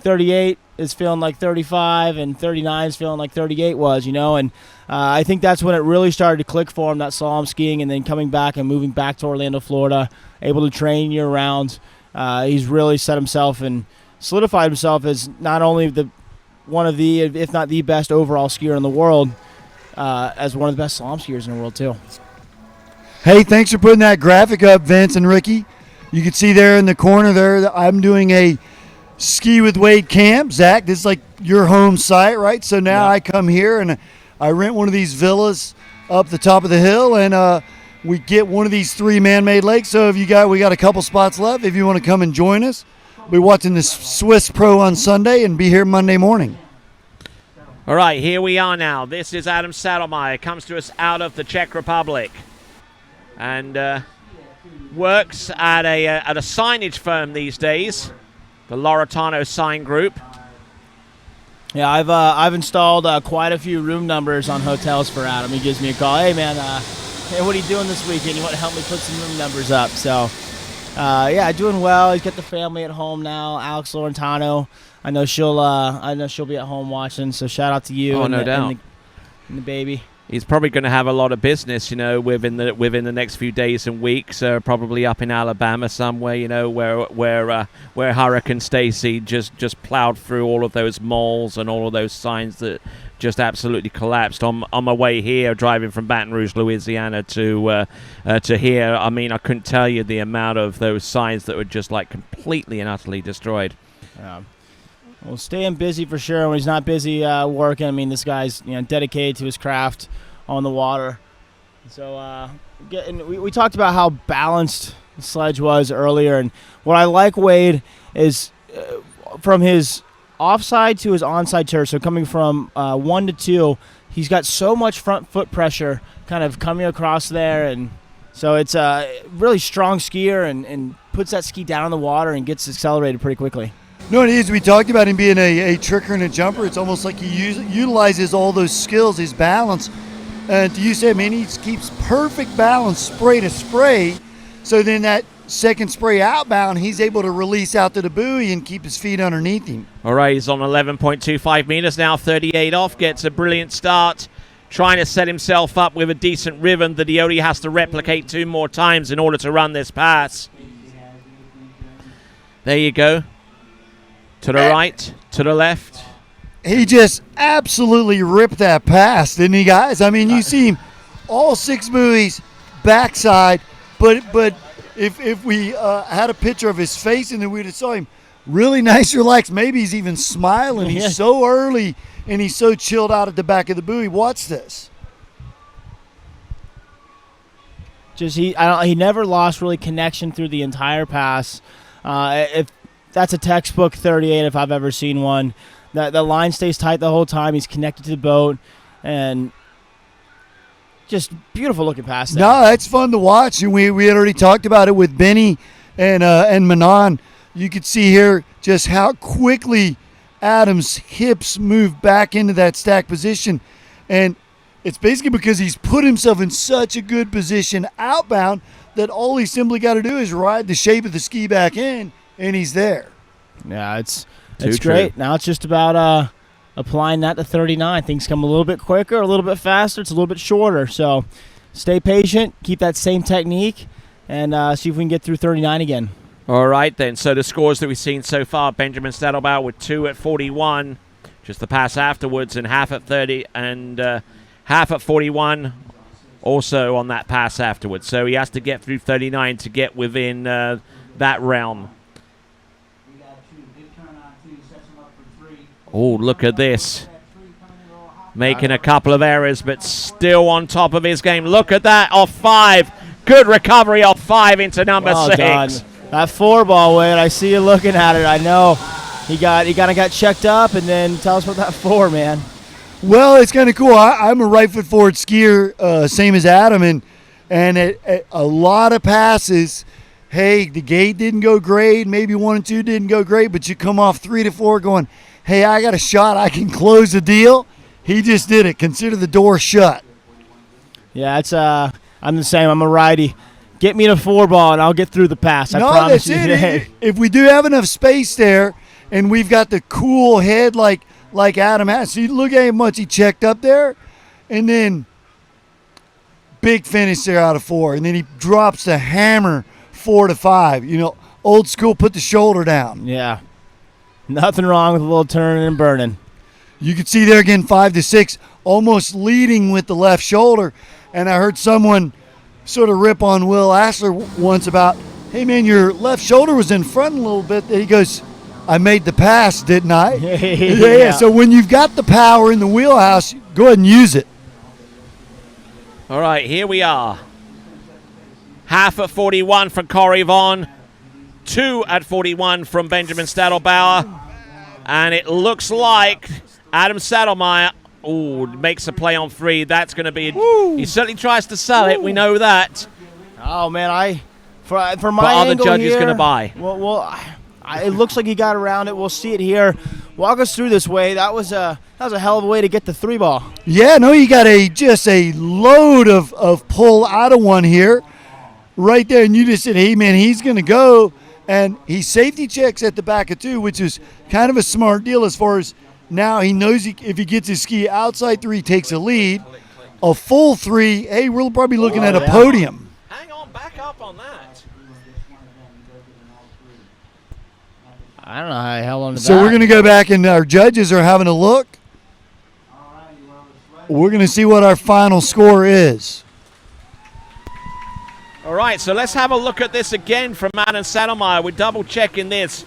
[SPEAKER 3] 38 is feeling like 35, and 39 is feeling like 38 was, and I think that's when it really started to click for him, that slalom skiing, and then coming back and moving back to Orlando, Florida, able to train year-round. He's really set himself and solidified himself as not only one of the, if not the best overall skier in the world, as one of the best slalom skiers in the world too.
[SPEAKER 4] Hey, thanks for putting that graphic up, Vince and Ricky. You can see there in the corner there that I'm doing a Ski with Wade camp. Zach, this is like your home site, right? So now I come here and I rent one of these villas up the top of the hill, and we get one of these 3 man-made lakes. So we got a couple spots left. If you want to come and join us, we'll be watching the Swiss Pro on Sunday and be here Monday morning.
[SPEAKER 1] All right, here we are now. This is Adam Saddlemeyer. Comes to us out of the Czech Republic, and works at a signage firm these days, the Loretano Sign Group.
[SPEAKER 3] Yeah, I've installed quite a few room numbers on hotels for Adam. He gives me a call. Hey man, hey, what are you doing this weekend? You want to help me put some room numbers up? So, yeah, doing well. He's got the family at home now. Alex Lorentano. I know she'll be at home watching. So shout out to you.
[SPEAKER 1] Oh, no doubt.
[SPEAKER 3] And the baby.
[SPEAKER 1] He's probably going to have a lot of business, within the next few days and weeks. Probably up in Alabama somewhere, where Hurricane Stacy just plowed through all of those malls and all of those signs that just absolutely collapsed. On my way here, driving from Baton Rouge, Louisiana to here, I mean, I couldn't tell you the amount of those signs that were just like completely and utterly destroyed.
[SPEAKER 3] Well, staying busy for sure. When he's not busy working, I mean, this guy's dedicated to his craft on the water. So we talked about how balanced Sledge was earlier, and what I like, Wade, is from his offside to his onside turn, so coming from 1 to 2, he's got so much front foot pressure kind of coming across there, and so it's a really strong skier and puts that ski down in the water and gets accelerated pretty quickly.
[SPEAKER 4] No, it is. We talked about him being a tricker and a jumper. It's almost like he utilizes all those skills, his balance. And to use him, he keeps perfect balance spray to spray. So then that second spray outbound, he's able to release out to the buoy and keep his feet underneath him.
[SPEAKER 1] All right, he's on 11.25 meters now, 38 off, gets a brilliant start, trying to set himself up with a decent rhythm that he only has to replicate 2 more times in order to run this pass. There you go. To the right, to the left.
[SPEAKER 4] He just absolutely ripped that pass, didn't he, guys? I mean, you see him all 6 buoys, backside, but if we had a picture of his face and then we'd have saw him really nice, relaxed, maybe he's even smiling. He's so early and he's so chilled out at the back of the buoy. Watch this.
[SPEAKER 3] He never lost really connection through the entire pass. If that's a textbook 38 if I've ever seen one. The line stays tight the whole time. He's connected to the boat, and just beautiful looking pass there.
[SPEAKER 4] No, that's fun to watch. And we had already talked about it with Benny and Manon. You could see here just how quickly Adam's hips move back into that stack position. And it's basically because he's put himself in such a good position outbound that all he's simply got to do is ride the shape of the ski back in, and he's there.
[SPEAKER 3] Yeah, it's great. Now it's just about applying that to 39. Things come a little bit quicker, a little bit faster. It's a little bit shorter. So stay patient, keep that same technique, and see if we can get through 39 again.
[SPEAKER 1] All right, then. So the scores that we've seen so far, Benjamin Stadelbauer with 2 at 41, just the pass afterwards, and half at 30, and half at 41 also on that pass afterwards. So he has to get through 39 to get within that realm. Oh, look at this. Making a couple of errors, but still on top of his game. Look at that, off 5. Good recovery off 5 into number 6.
[SPEAKER 3] Done. That 4-ball, Wade, I see you looking at it. I know. He kind of got checked up, and then tell us about that 4, man.
[SPEAKER 4] Well, it's kind of cool. I'm a right foot forward skier, same as Adam, and a lot of passes. Hey, the gate didn't go great. Maybe 1 and 2 didn't go great, but you come off 3 to 4 going, hey, I got a shot. I can close the deal. He just did it. Consider the door shut.
[SPEAKER 3] Yeah, it's I'm the same. I'm a righty. Get me the 4-ball, and I'll get through the pass. I promise you.
[SPEAKER 4] If we do have enough space there, and we've got the cool head like Adam has, see, look at how much he checked up there, and then big finish there out of 4, and then he drops the hammer 4 to 5. You know, old school, put the shoulder down.
[SPEAKER 3] Yeah. Nothing wrong with a little turning and burning.
[SPEAKER 4] You can see there again, 5 to 6, almost leading with the left shoulder. And I heard someone sort of rip on Will Asler once about, hey, man, your left shoulder was in front a little bit. He goes, I made the pass, didn't I? Yeah. So when you've got the power in the wheelhouse, go ahead and use it.
[SPEAKER 1] All right, here we are. Half at 41 from Corey Vaughn. 2 at 41 from Benjamin Stadelbauer. And it looks like Adam Saddlemeyer makes a play on 3. That's going to be he certainly tries to sell it. We know that.
[SPEAKER 3] Oh, man, for my
[SPEAKER 1] but are the
[SPEAKER 3] angle
[SPEAKER 1] judges
[SPEAKER 3] here,
[SPEAKER 1] going to buy?
[SPEAKER 3] Well, it looks like he got around it. We'll see it here. Walk us through this way. That was a hell of a way to get the 3-ball.
[SPEAKER 4] Yeah, no, you got just a load of pull out of one here. Right there, and you just said, hey, man, he's going to go. And he safety checks at the back of 2, which is kind of a smart deal as far as now he knows if he gets his ski outside 3, he takes a lead. A full 3, hey, we're probably looking at a podium.
[SPEAKER 1] Hang on, back up on that.
[SPEAKER 3] I don't know how the hell on that.
[SPEAKER 4] So we're going to go back, and our judges are having a look. We're going to see what our final score is.
[SPEAKER 1] All right, so let's have a look at this again from Adam Saddlemeyer. We're double-checking this.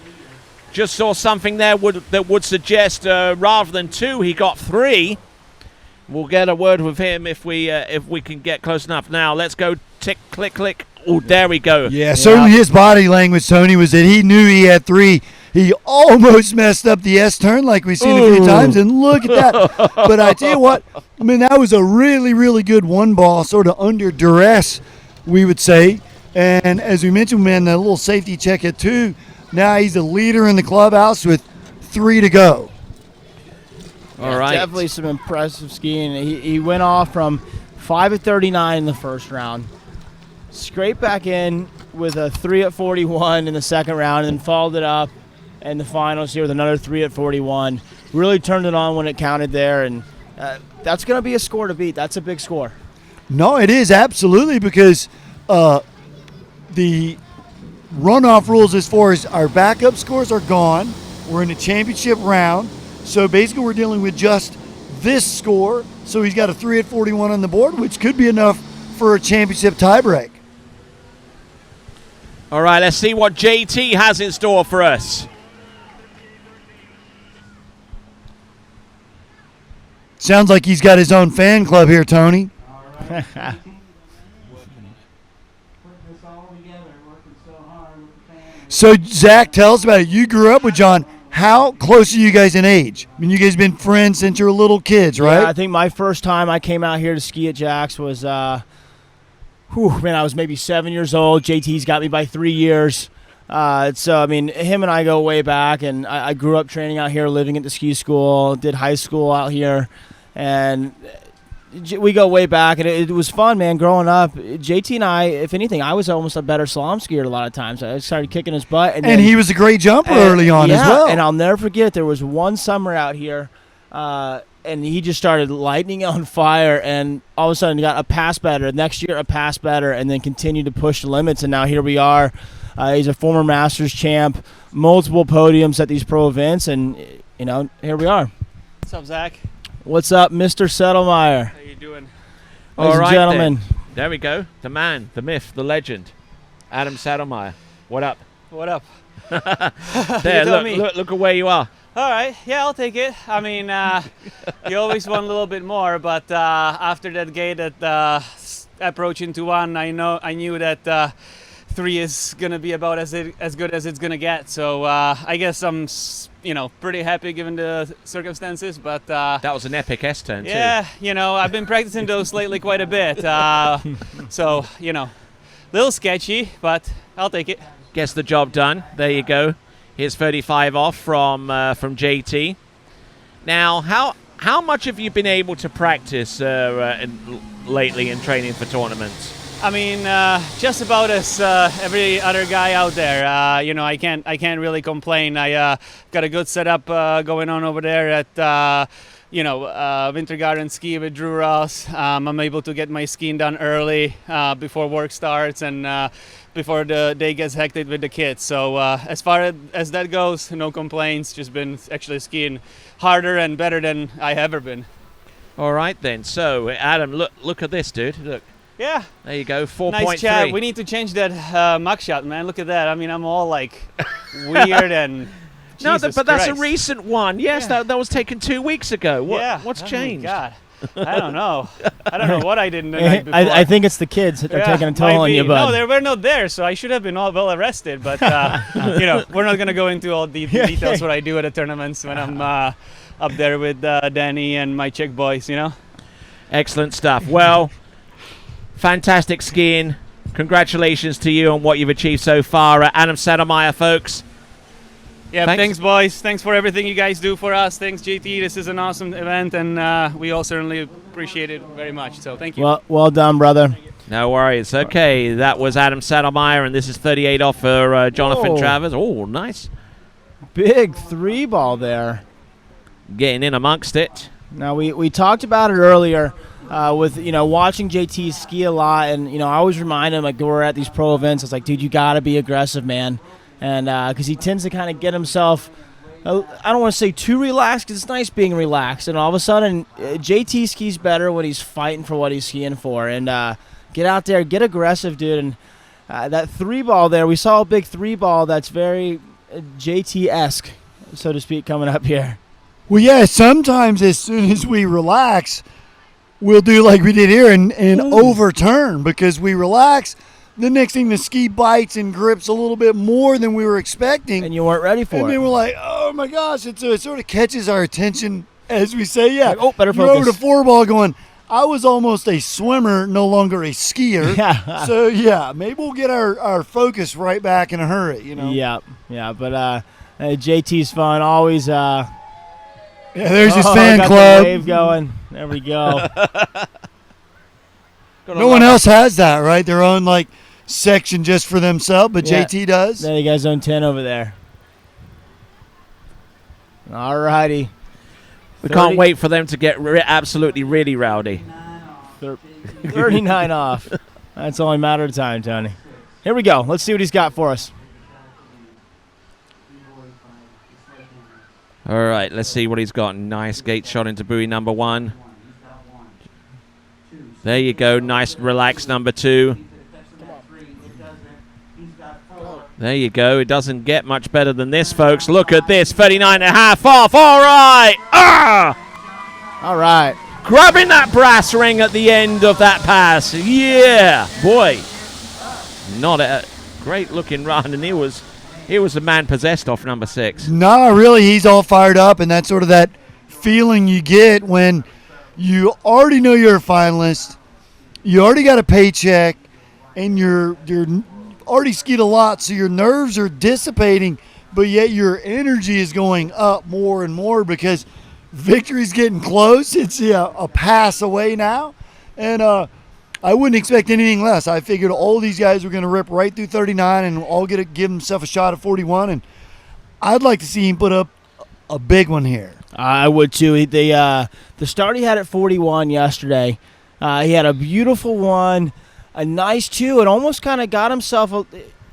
[SPEAKER 1] Just saw something there that would suggest rather than 2, he got 3. We'll get a word with him if we can get close enough. Now, let's go tick, click, click. Oh, there we go.
[SPEAKER 4] Yeah, certainly his body language, Tony, was that he knew he had 3. He almost messed up the S-turn like we've seen a few times, and look at that. But I tell you what, I mean, that was a really, really good 1-ball, sort of under duress, we would say. And as we mentioned, man, that little safety check at 2, Now he's a leader in the clubhouse with 3 to go.
[SPEAKER 1] All right.
[SPEAKER 3] Definitely some impressive skiing. He went off from 5 at 39 in the first round, scraped back in with a 3 at 41 in the second round, and then followed it up in the finals here with another 3 at 41. Really turned it on when it counted there, and that's going to be a score to beat. That's a big score.
[SPEAKER 4] No, it is absolutely, because the runoff rules as far as our backup scores are gone. We're in the championship round, so basically we're dealing with just this score. So he's got a 3 at 41 on the board, which could be enough for a championship tiebreak.
[SPEAKER 1] All right, let's see what JT has in store for us.
[SPEAKER 4] Sounds like he's got his own fan club here, Tony. So, Zach, tell us about it. You grew up with John. How close are you guys in age? I mean, you guys have been friends since you were little kids, right?
[SPEAKER 3] Yeah, I think my first time I came out here to ski at Jack's was, I was maybe 7 years old. JT's got me by 3 years. So, I mean, him and I go way back, and I grew up training out here, living at the ski school, did high school out here, and we go way back, and it was fun, man, growing up. JT and I, if anything, I was almost a better slalom skier a lot of times. I started kicking his butt. And
[SPEAKER 4] he was a great jumper early on as well.
[SPEAKER 3] And I'll never forget, there was one summer out here, and he just started lighting on fire, and all of a sudden he got a pass better. Next year, a pass better, and then continued to push the limits, and now here we are. He's a former Masters champ, multiple podiums at these pro events, and, here we are.
[SPEAKER 8] What's up, Zach?
[SPEAKER 3] What's up, Mr. Settlemeyer?
[SPEAKER 8] How you doing?
[SPEAKER 3] Ladies and gentlemen.
[SPEAKER 1] There we go. The man, the myth, the legend, Adam Saddlemeyer. What up?
[SPEAKER 8] What up?
[SPEAKER 1] There, look at where you are.
[SPEAKER 8] All right, yeah, I'll take it. I mean, you always want a little bit more, but after that gate at approach into 1, I knew that 3 is gonna be about as good as it's gonna get. So I guess I'm, pretty happy given the circumstances. But
[SPEAKER 1] that was an epic S turn too.
[SPEAKER 8] Yeah, I've been practicing those lately quite a bit. So little sketchy, but I'll take it.
[SPEAKER 1] Gets the job done. There you go. Here's 35 off from JT. Now, how much have you been able to practice lately in training for tournaments?
[SPEAKER 8] I mean, just about as every other guy out there. I can't really complain. I got a good setup going on over there at Winter Garden Ski with Drew Ross. I'm able to get my skiing done early before work starts and before the day gets hectic with the kids. So as far as that goes, no complaints. Just been actually skiing harder and better than I ever been.
[SPEAKER 1] All right then. So Adam, look at this, dude. Look.
[SPEAKER 8] Yeah.
[SPEAKER 1] There you go. 4.3.
[SPEAKER 8] Nice chat. We need to change that mug shot, man. Look at that. I mean, I'm all like weird and.
[SPEAKER 1] No,
[SPEAKER 8] Jesus
[SPEAKER 1] but that's a
[SPEAKER 8] Christ.
[SPEAKER 1] recent one. Yes,
[SPEAKER 8] Yeah.
[SPEAKER 1] that was taken 2 weeks ago. What's changed?
[SPEAKER 8] God. I don't know. I don't know what I did the night before.
[SPEAKER 3] I think it's the kids that are taking a toll on you, bud.
[SPEAKER 8] No, they were not there, so I should have been all well arrested. But we're not gonna go into all the details what I do at the tournaments when I'm up there with Danny and my Czech boys.
[SPEAKER 1] Excellent stuff. Well, fantastic skiing. Congratulations to you on what you've achieved so far. Adam Saddlemeyer, folks.
[SPEAKER 8] Yeah, thanks, boys. Thanks for everything you guys do for us. Thanks, JT. This is an awesome event, and we all certainly appreciate it very much. So thank you.
[SPEAKER 3] Well done, brother.
[SPEAKER 1] No worries. Okay, that was Adam Saddlemeyer, and this is 38 off for Jonathan Travers. Oh, nice.
[SPEAKER 3] Big 3-ball there.
[SPEAKER 1] Getting in amongst it.
[SPEAKER 3] Now, we talked about it earlier with, watching JT ski a lot, and, I always remind him, like, we're at these pro events, it's like, dude, you got to be aggressive, man. And because he tends to kind of get himself, I don't want to say too relaxed, because it's nice being relaxed. And all of a sudden, JT skis better when he's fighting for what he's skiing for. And get out there, get aggressive, dude. And that 3-ball there, we saw a big 3-ball that's very JT-esque, so to speak, coming up here.
[SPEAKER 4] Well, yeah, sometimes as soon as we relax, we'll do like we did here and overturn because we relax. The next thing, the ski bites and grips a little bit more than we were expecting.
[SPEAKER 3] And you weren't ready for it.
[SPEAKER 4] And then we're like, oh, my gosh. It sort of catches our attention as we say, yeah.
[SPEAKER 3] Like, better
[SPEAKER 4] you're
[SPEAKER 3] focus.
[SPEAKER 4] over to 4-ball going, I was almost a swimmer, no longer a skier.
[SPEAKER 3] Yeah.
[SPEAKER 4] So, yeah, maybe we'll get our focus right back in a hurry, you know.
[SPEAKER 3] Yeah. But JT's fun. Always.
[SPEAKER 4] Yeah, there's his
[SPEAKER 3] I
[SPEAKER 4] fan
[SPEAKER 3] got
[SPEAKER 4] club.
[SPEAKER 3] The wave going. There we go.
[SPEAKER 4] No one else has that, right? Their own, like, section just for themselves, but
[SPEAKER 3] Yeah.
[SPEAKER 4] JT does.
[SPEAKER 3] There you guys own 10 over there. All righty.
[SPEAKER 1] We can't wait for them to get absolutely really rowdy.
[SPEAKER 3] 39 off. That's only a matter of time, Tony. Here we go. Let's see what he's got for us.
[SPEAKER 1] All right, let's see what he's got. Nice gate shot into buoy number 1. There you go. Nice relaxed number 2. There you go. It doesn't get much better than this, folks. Look at this. 39.5 off. All right.
[SPEAKER 3] All right.
[SPEAKER 1] Grabbing that brass ring at the end of that pass. Yeah. Boy. Not a great looking run. And he was the man possessed off number 6.
[SPEAKER 4] No, really, he's all fired up, and that's sort of that feeling you get when you already know you're a finalist, you already got a paycheck, and you're already skied a lot, so your nerves are dissipating, but yet your energy is going up more and more because victory's getting close. It's a pass away now, and I wouldn't expect anything less. I figured all these guys were going to rip right through 39 and all give himself a shot at 41, and I'd like to see him put up a big one here.
[SPEAKER 3] I would too. The start he had at 41 yesterday, he had a beautiful one, a nice 2, and almost kind of got himself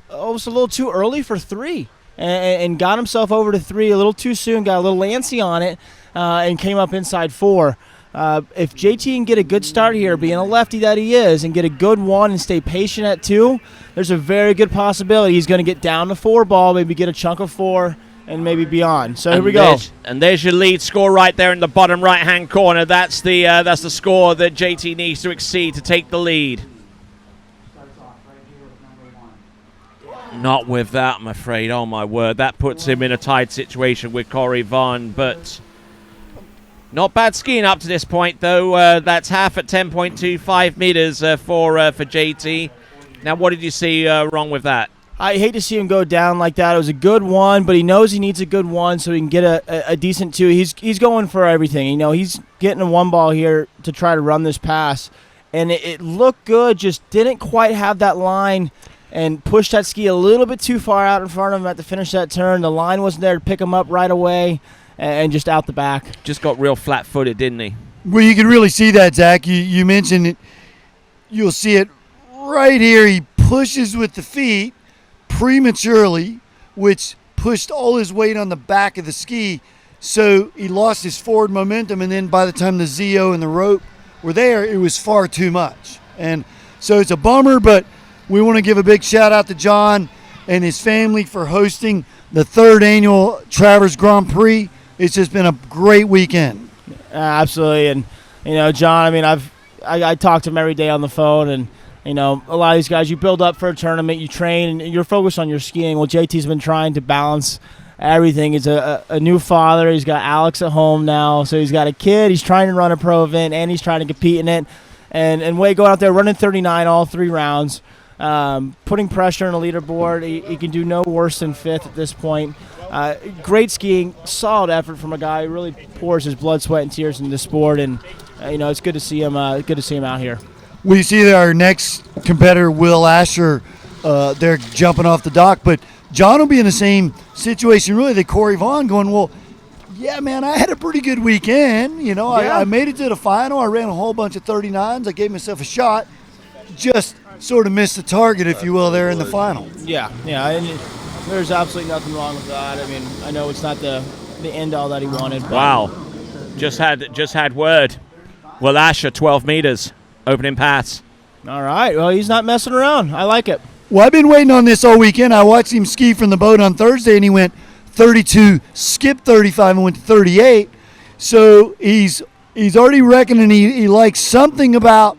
[SPEAKER 3] almost a little too early for 3, and got himself over to 3 a little too soon, got a little lancy on it, and came up inside 4. If JT can get a good start here, being a lefty that he is, and get a good 1 and stay patient at 2, there's a very good possibility he's going to get down to 4 ball, maybe get a chunk of 4, and maybe beyond. So here we go.
[SPEAKER 1] And there's your lead score right there in the bottom right-hand corner. That's the score that JT needs to exceed to take the lead. Not with that, I'm afraid. Oh, my word. That puts him in a tied situation with Corey Vaughn, but not bad skiing up to this point, though. That's half at 10.25 meters for JT. Now, what did you see wrong with that?
[SPEAKER 3] I hate to see him go down like that. It was a good 1, but he knows he needs a good 1 so he can get a decent 2. He's going for everything. You know, he's getting a 1 ball here to try to run this pass, and it looked good, just didn't quite have that line and pushed that ski a little bit too far out in front of him at to finish that turn. The line wasn't there to pick him up right away, and just out the back.
[SPEAKER 1] Just got real flat-footed, didn't he?
[SPEAKER 4] Well, you can really see that, Zach. You mentioned it. You'll see it right here. He pushes with the feet prematurely, which pushed all his weight on the back of the ski, so he lost his forward momentum, and then by the time the ZO and the rope were there, it was far too much. And so it's a bummer, but we want to give a big shout out to John and his family for hosting the 3rd annual Travers Grand Prix. It's just been a great weekend.
[SPEAKER 3] Absolutely. And, you know, John, I mean, I talk to him every day on the phone, and, you know, a lot of these guys, you build up for a tournament, you train, and you're focused on your skiing. Well, JT's been trying to balance everything. He's a new father. He's got Alex at home now, so he's got a kid. He's trying to run a pro event, and he's trying to compete in it. And Wade going out there running 39 all 3 rounds, putting pressure on the leaderboard. He can do no worse than 5th at this point. Great skiing, solid effort from a guy who really pours his blood, sweat, and tears into the sport, and you know, it's good to see him. Good to see him out here.
[SPEAKER 4] We see that our next competitor, Will Asher, they're jumping off the dock, but John will be in the same situation, really, that Corey Vaughn going, well, yeah, man, I had a pretty good weekend. You know, I made it to the final. I ran a whole bunch of 39s. I gave myself a shot. Just sort of missed the target, if you will, there in the final.
[SPEAKER 3] Yeah, and there's absolutely nothing wrong with that. I mean, I know it's not the end all that he wanted. But
[SPEAKER 1] wow, just had word. Will Asher, 12 meters, opening pass.
[SPEAKER 3] All right, well, he's not messing around. I like it.
[SPEAKER 4] Well, I've been waiting on this all weekend. I watched him ski from the boat on Thursday, and he went 32, skipped 35, and went to 38. So he's already reckoning he likes something about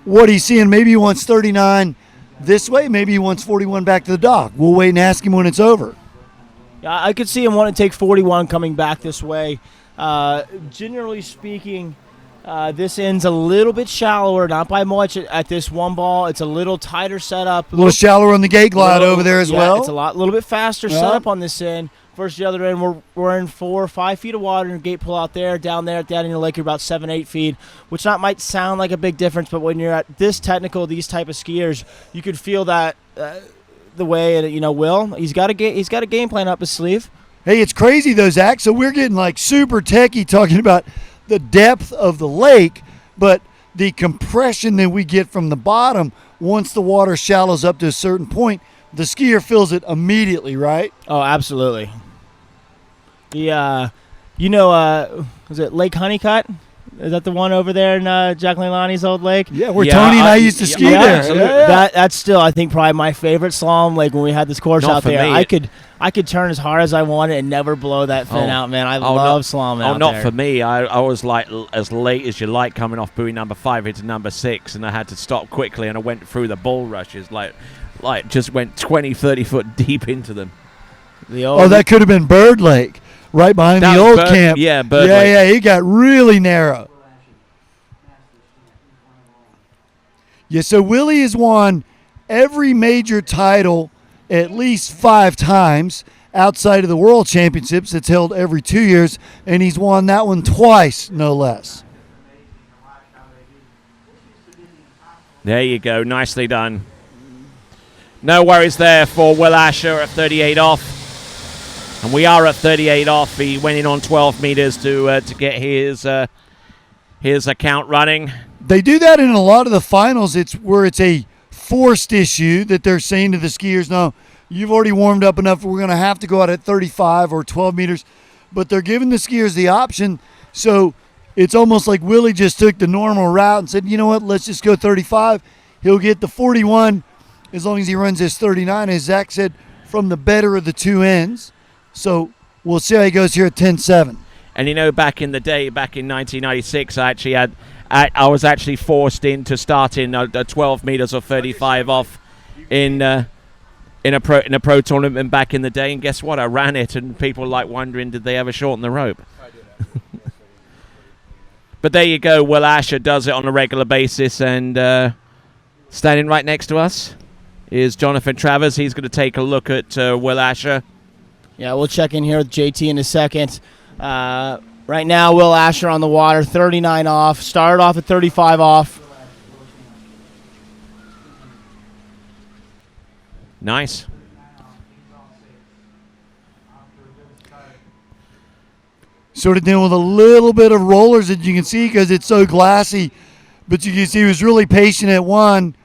[SPEAKER 4] what he's seeing. Maybe he wants 39 this way. Maybe he wants 41 back to the dock. We'll wait and ask him when it's over.
[SPEAKER 3] Yeah, I could see him want to take 41 coming back this way. Generally speaking, This end's a little bit shallower, not by much at this one ball. It's a little tighter setup.
[SPEAKER 4] A little shallower on the gate glide over there as well.
[SPEAKER 3] It's a little bit faster setup on this end. Versus the other end, we're in 4 or 5 feet of water and gate pull out there. Down there at the end of the lake, you're about 7, 8 feet, which might sound like a big difference, but when you're at this technical, these type of skiers, you could feel that the way Will. He's got a game plan up his sleeve.
[SPEAKER 4] Hey, it's crazy though, Zach. So we're getting like super techie talking about the depth of the lake, but the compression that we get from the bottom once the water shallows up to a certain point, the skier feels it immediately, right?
[SPEAKER 3] Oh, absolutely. Was it Lake Honeycutt? Is that the one over there in Jack Leilani's old lake?
[SPEAKER 4] Yeah, where Tony and I used to ski there.
[SPEAKER 1] Absolutely.
[SPEAKER 3] That's still, I think, probably my favorite slalom lake when we had this course out there. I could turn as hard as I wanted and never blow that fin out, man. I love slalom out there.
[SPEAKER 1] Not for me. I was like as late as you like coming off buoy number 5 into number 6, and I had to stop quickly, and I went through the bull rushes, like just went 20, 30 foot deep into them.
[SPEAKER 4] That could have been Bird Lake. Right behind the old camp.
[SPEAKER 1] Yeah, Bird Lake.
[SPEAKER 4] Yeah, it got really narrow. Yeah, so Willie has won every major title at least 5 times outside of the World Championships. It's held every 2 years, and he's won that one twice, no less.
[SPEAKER 1] There you go. Nicely done. No worries there for Will Asher at 38 off. And we are at 38 off. He went in on 12 meters to get his account running.
[SPEAKER 4] They do that in a lot of the finals. It's where it's a forced issue that they're saying to the skiers, no, you've already warmed up enough. We're going to have to go out at 35 or 12 meters. But they're giving the skiers the option. So it's almost like Willie just took the normal route and said, you know what, let's just go 35. He'll get the 41 as long as he runs his 39, as Zach said, from the better of the two ends. So we'll see how he goes here at 10.7.
[SPEAKER 1] And back in the day, back in 1996, I was actually forced into starting 12 meters or 35 off in a pro tournament back in the day. And guess what? I ran it, and people wondering, did they ever shorten the rope? But there you go. Will Asher does it on a regular basis, and standing right next to us is Jonathan Travers. He's going to take a look at Will Asher.
[SPEAKER 3] Yeah, we'll check in here with JT in a second. Right now, Will Asher on the water, 39 off. Started off at 35 off.
[SPEAKER 1] Nice.
[SPEAKER 4] Sort of dealing with a little bit of rollers that you can see because it's so glassy. But you can see he was really patient at 1.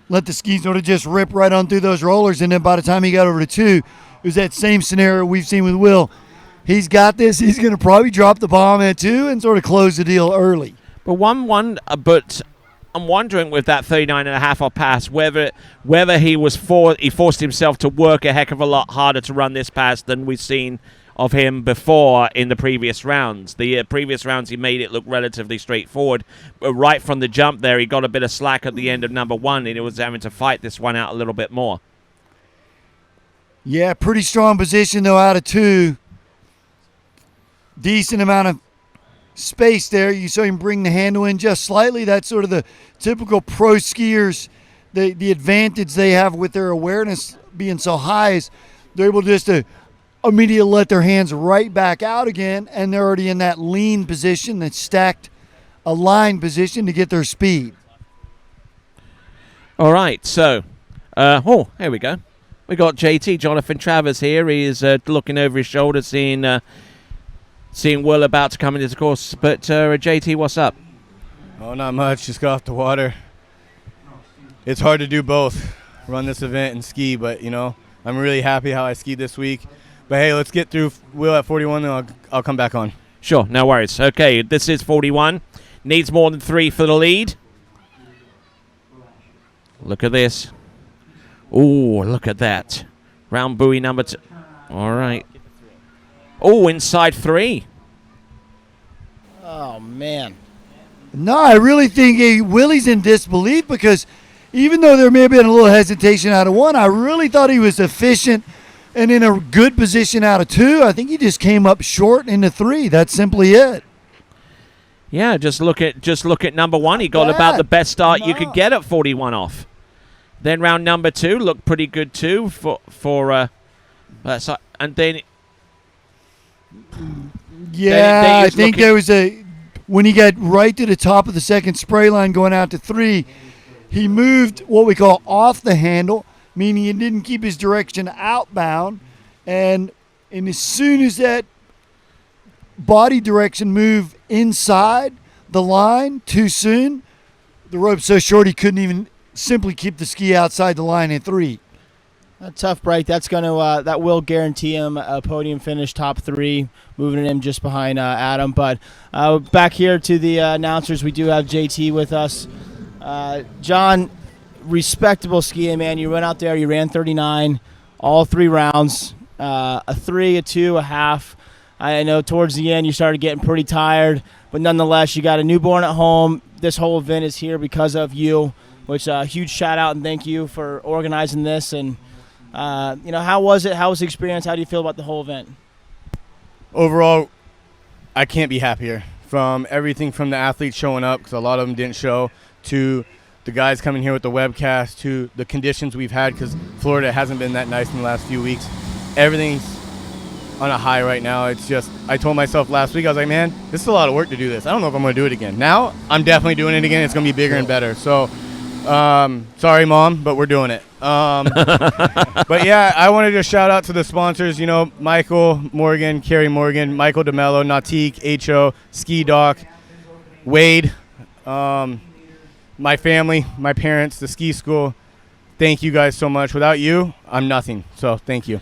[SPEAKER 4] Let the ski sort of just rip right on through those rollers. And then by the time he got over to 2, it was that same scenario we've seen with Will. He's got this. He's going to probably drop the bomb at 2 and sort of close the deal early.
[SPEAKER 1] But but I'm wondering with that 39.5 off pass whether he forced himself to work a heck of a lot harder to run this pass than we've seen of him before in the previous rounds. The previous rounds he made it look relatively straightforward, but right from the jump there he got a bit of slack at the end of number 1, and he was having to fight this one out a little bit more.
[SPEAKER 4] Yeah, pretty strong position though out of 2. Decent amount of space there. You saw him bring the handle in just slightly. That's sort of the typical pro skiers. The advantage they have with their awareness being so high is they're able just to immediately let their hands right back out again, and they're already in that lean position, that stacked aligned position to get their speed.
[SPEAKER 1] All right, so, here we go. We got JT, Jonathan Travers here. He's looking over his shoulder, seeing Will about to come into the course. But JT, what's up?
[SPEAKER 9] Oh, not much. Just got off the water. It's hard to do both, run this event and ski, but, I'm really happy how I skied this week. But, hey, let's get through Will at 41, then I'll come back on.
[SPEAKER 1] Sure, no worries. Okay, this is 41. Needs more than 3 for the lead. Look at this. Oh, look at that. Round buoy number 2. All right. Oh, inside 3.
[SPEAKER 3] Oh, man.
[SPEAKER 4] No, I really think Willie's in disbelief because even though there may have been a little hesitation out of 1, I really thought he was efficient and in a good position out of 2. I think he just came up short into 3. That's simply it.
[SPEAKER 1] Yeah, just look at number one. He got about the best start you could get at 41 off. Then round number 2 looked pretty good too and then
[SPEAKER 4] I think there was when he got right to the top of the second spray line going out to 3, he moved what we call off the handle, meaning he didn't keep his direction outbound, and as soon as that body direction moved inside the line too soon, the rope's so short he couldn't even simply keep the ski outside the line at 3.
[SPEAKER 3] A tough break. That's that will guarantee him a podium finish, top 3, moving him just behind Adam. But back here to the announcers, we do have JT with us. John, respectable skiing, man. You went out there, you ran 39, all 3 rounds, a 3, a 2, a half. I know towards the end you started getting pretty tired, but nonetheless, you got a newborn at home. This whole event is here because of you, which huge shout out and thank you for organizing this. And how was it? How was the experience? How do you feel about the whole event?
[SPEAKER 9] Overall, I can't be happier. From everything from the athletes showing up, because a lot of them didn't show, to the guys coming here with the webcast, to the conditions we've had, because Florida hasn't been that nice in the last few weeks. Everything's on a high right now. It's just, I told myself last week, I was like, man, this is a lot of work to do this. I don't know if I'm going to do it again. Now, I'm definitely doing it again. It's going to be bigger and better. So, sorry, Mom, but we're doing it. But, yeah, I wanted to shout out to the sponsors, Michael Morgan, Carrie Morgan, Michael DeMello, Nautique, HO, Ski Doc, Wade, my family, my parents, the ski school. Thank you guys so much. Without you, I'm nothing. So, thank you.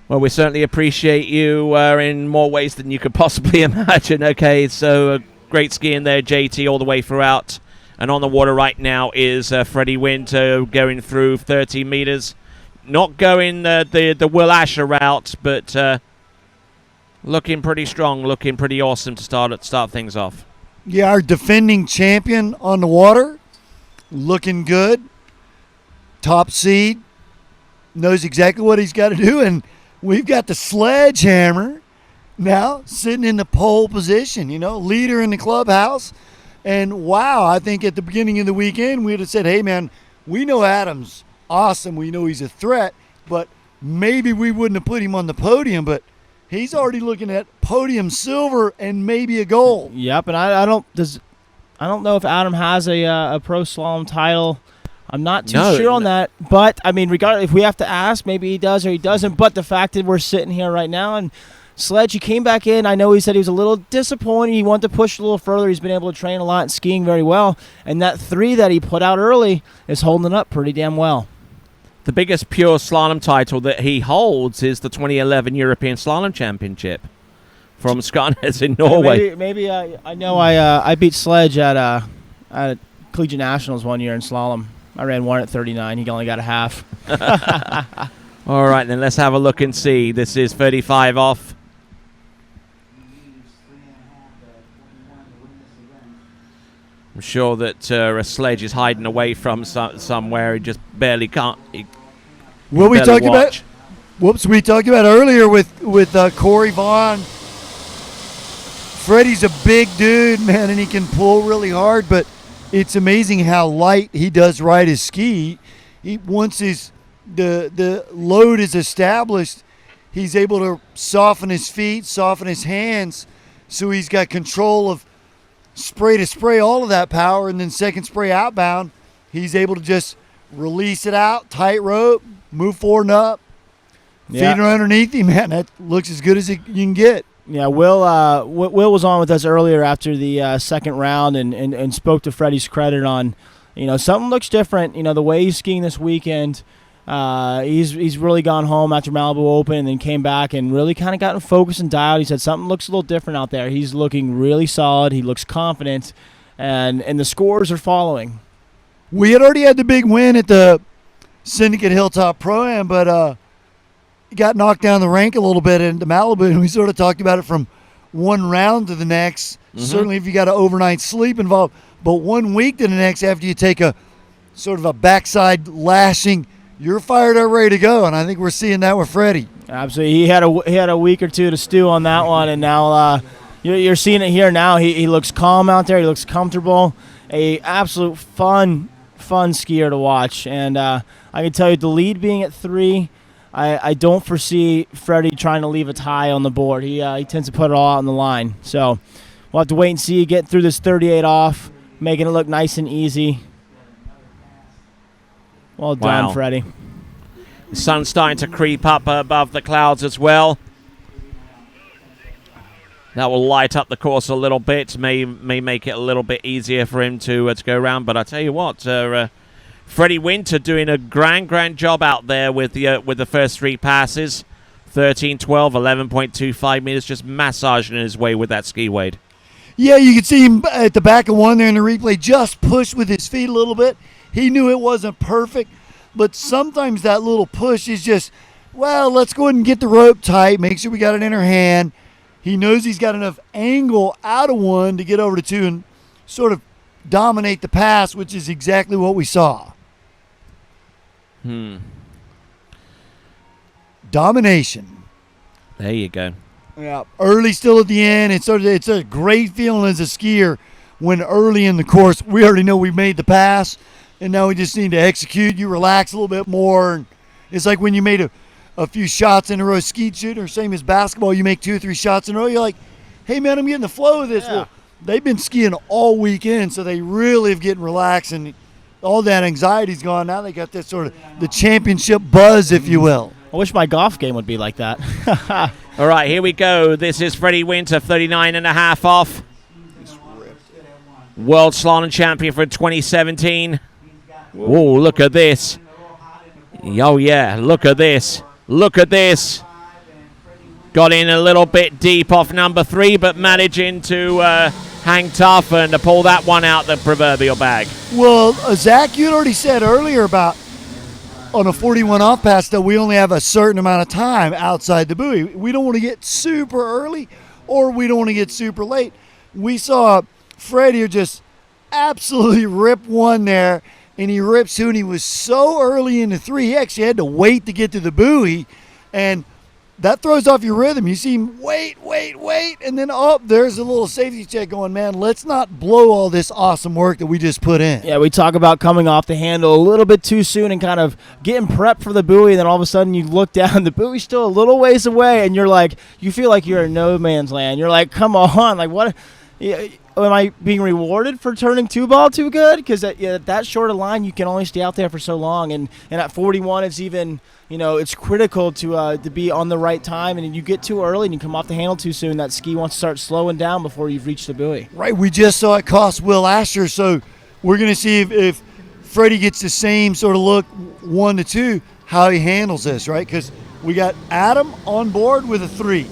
[SPEAKER 1] Well, we certainly appreciate you in more ways than you could possibly imagine. Okay, so great skiing there, JT, all the way throughout. And on the water right now is Freddie Winter going through 30 meters. Not going the Will Asher route, but looking pretty strong, looking pretty awesome to start things off.
[SPEAKER 4] Yeah, our defending champion on the water, looking good. Top seed, knows exactly what he's got to do, and we've got the sledgehammer now sitting in the pole position, leader in the clubhouse. And wow, I think at the beginning of the weekend, we'd have said, hey, man, we know Adam's awesome. We know he's a threat, but maybe we wouldn't have put him on the podium. But he's already looking at podium silver and maybe a gold.
[SPEAKER 3] Yep, and I don't know if Adam has a pro slalom title. I'm not too sure on that, but I mean, regardless, if we have to ask, maybe he does or he doesn't. But the fact that we're sitting here right now, and Sledge, he came back in. I know he said he was a little disappointed. He wanted to push a little further. He's been able to train a lot and skiing very well, and that 3 that he put out early is holding up pretty damn well.
[SPEAKER 1] The biggest pure slalom title that he holds is the 2011 European Slalom Championship from Skarnes in Norway.
[SPEAKER 3] Maybe I know I beat Sledge at Collegiate Nationals one year in slalom. I ran 1 at 39. He only got a half.
[SPEAKER 1] All right, then let's have a look and see. This is 35 off. I'm sure that a Sledge is hiding away from somewhere. He just barely can't.
[SPEAKER 4] We talked about earlier with Corey Vaughn. Freddie's a big dude, man, and he can pull really hard, but it's amazing how light he does ride his ski. Once the load is established, he's able to soften his feet, soften his hands, so he's got control of spray to spray, all of that power, and then second spray outbound, he's able to just release it out, tight rope, move forward and up. Feet are underneath him, man. That looks as good as you can get.
[SPEAKER 3] Yeah, Will was on with us earlier after the second round and spoke to Freddie's credit on, something looks different. The way he's skiing this weekend, he's really gone home after Malibu Open and then came back and really kind of gotten focused and dialed. He said something looks a little different out there. He's looking really solid. He looks confident, and the scores are following.
[SPEAKER 4] We had already had the big win at the Syndicate Hilltop Pro-Am, but got knocked down the rank a little bit into Malibu, and we sort of talked about it from one round to the next. Mm-hmm. Certainly if you got an overnight sleep involved, but 1 week to the next after you take a sort of a backside lashing, you're fired up, ready to go, and I think we're seeing that with Freddie.
[SPEAKER 3] Absolutely. He had a week or two to stew on that one, and now You're seeing it here now. He looks calm out there. He looks comfortable. A absolute fun skier to watch. And I can tell you, the lead being at 3, I don't foresee Freddie trying to leave a tie on the board. He tends to put it all out on the line. So we'll have to wait and see. Get through this 38 off, making it look nice and easy. Well done,
[SPEAKER 1] Wow.
[SPEAKER 3] Freddie.
[SPEAKER 1] The sun's starting to creep up above the clouds as well. That will light up the course a little bit, may make it a little bit easier for him to go around. But I tell you what, Freddie Winter doing a grand job out there with the first 3 passes. 13, 12, 11.25 meters, just massaging his way with that ski, Wade.
[SPEAKER 4] Yeah, you can see him at the back of one there in the replay, just push with his feet a little bit. He knew it wasn't perfect, but sometimes that little push is just, well, let's go ahead and get the rope tight, make sure we got it in our hand. He knows he's got enough angle out of 1 to get over to 2 and sort of dominate the pass, which is exactly what we saw. Domination.
[SPEAKER 1] There you go.
[SPEAKER 4] Yeah, early still at the end. It's a great feeling as a skier when early in the course we already know we made the pass, and now we just need to execute. You relax a little bit more. And it's like when you made a few shots in a row, skeet shooting, or same as basketball, you make 2 or 3 shots in a row. You're like, hey man, I'm getting the flow of this.
[SPEAKER 3] Yeah.
[SPEAKER 4] Well, they've been skiing all weekend, so they really have getting relaxed, and all that anxiety's gone. Now they got this sort of the championship buzz, if you will.
[SPEAKER 3] I wish my golf game would be like that.
[SPEAKER 1] All right, here we go. This is Freddie Winter, 39.5 off. World Slalom champion for 2017. Oh, look at this. Oh, yeah, look at this. Look at this. Got in a little bit deep off number 3, but managing to hang tough and to pull that one out the proverbial bag.
[SPEAKER 4] Well, Zach, you had already said earlier about on a 41 off pass that we only have a certain amount of time outside the buoy. We don't want to get super early or we don't want to get super late. We saw Freddie just absolutely rip one there, and he rips 2, and he was so early into 3, he actually had to wait to get to the buoy, and that throws off your rhythm. You see him wait, and then there's a little safety check going, man, let's not blow all this awesome work that we just put in.
[SPEAKER 3] Yeah, we talk about coming off the handle a little bit too soon and kind of getting prepped for the buoy, and then all of a sudden you look down, the buoy's still a little ways away, and you're like, you feel like you're in no man's land. You're like, come on, like what? Yeah, am I being rewarded for turning 2-ball too good? Because at that short a line, you can only stay out there for so long, and at 41, it's even, it's critical to be on the right time, and you get too early and you come off the handle too soon, that ski wants to start slowing down before you've reached the buoy.
[SPEAKER 4] Right, we just saw it cost Will Asher, so we're going to see if Freddie gets the same sort of look 1 to 2, how he handles this, right? Because we got Adam on board with a 3.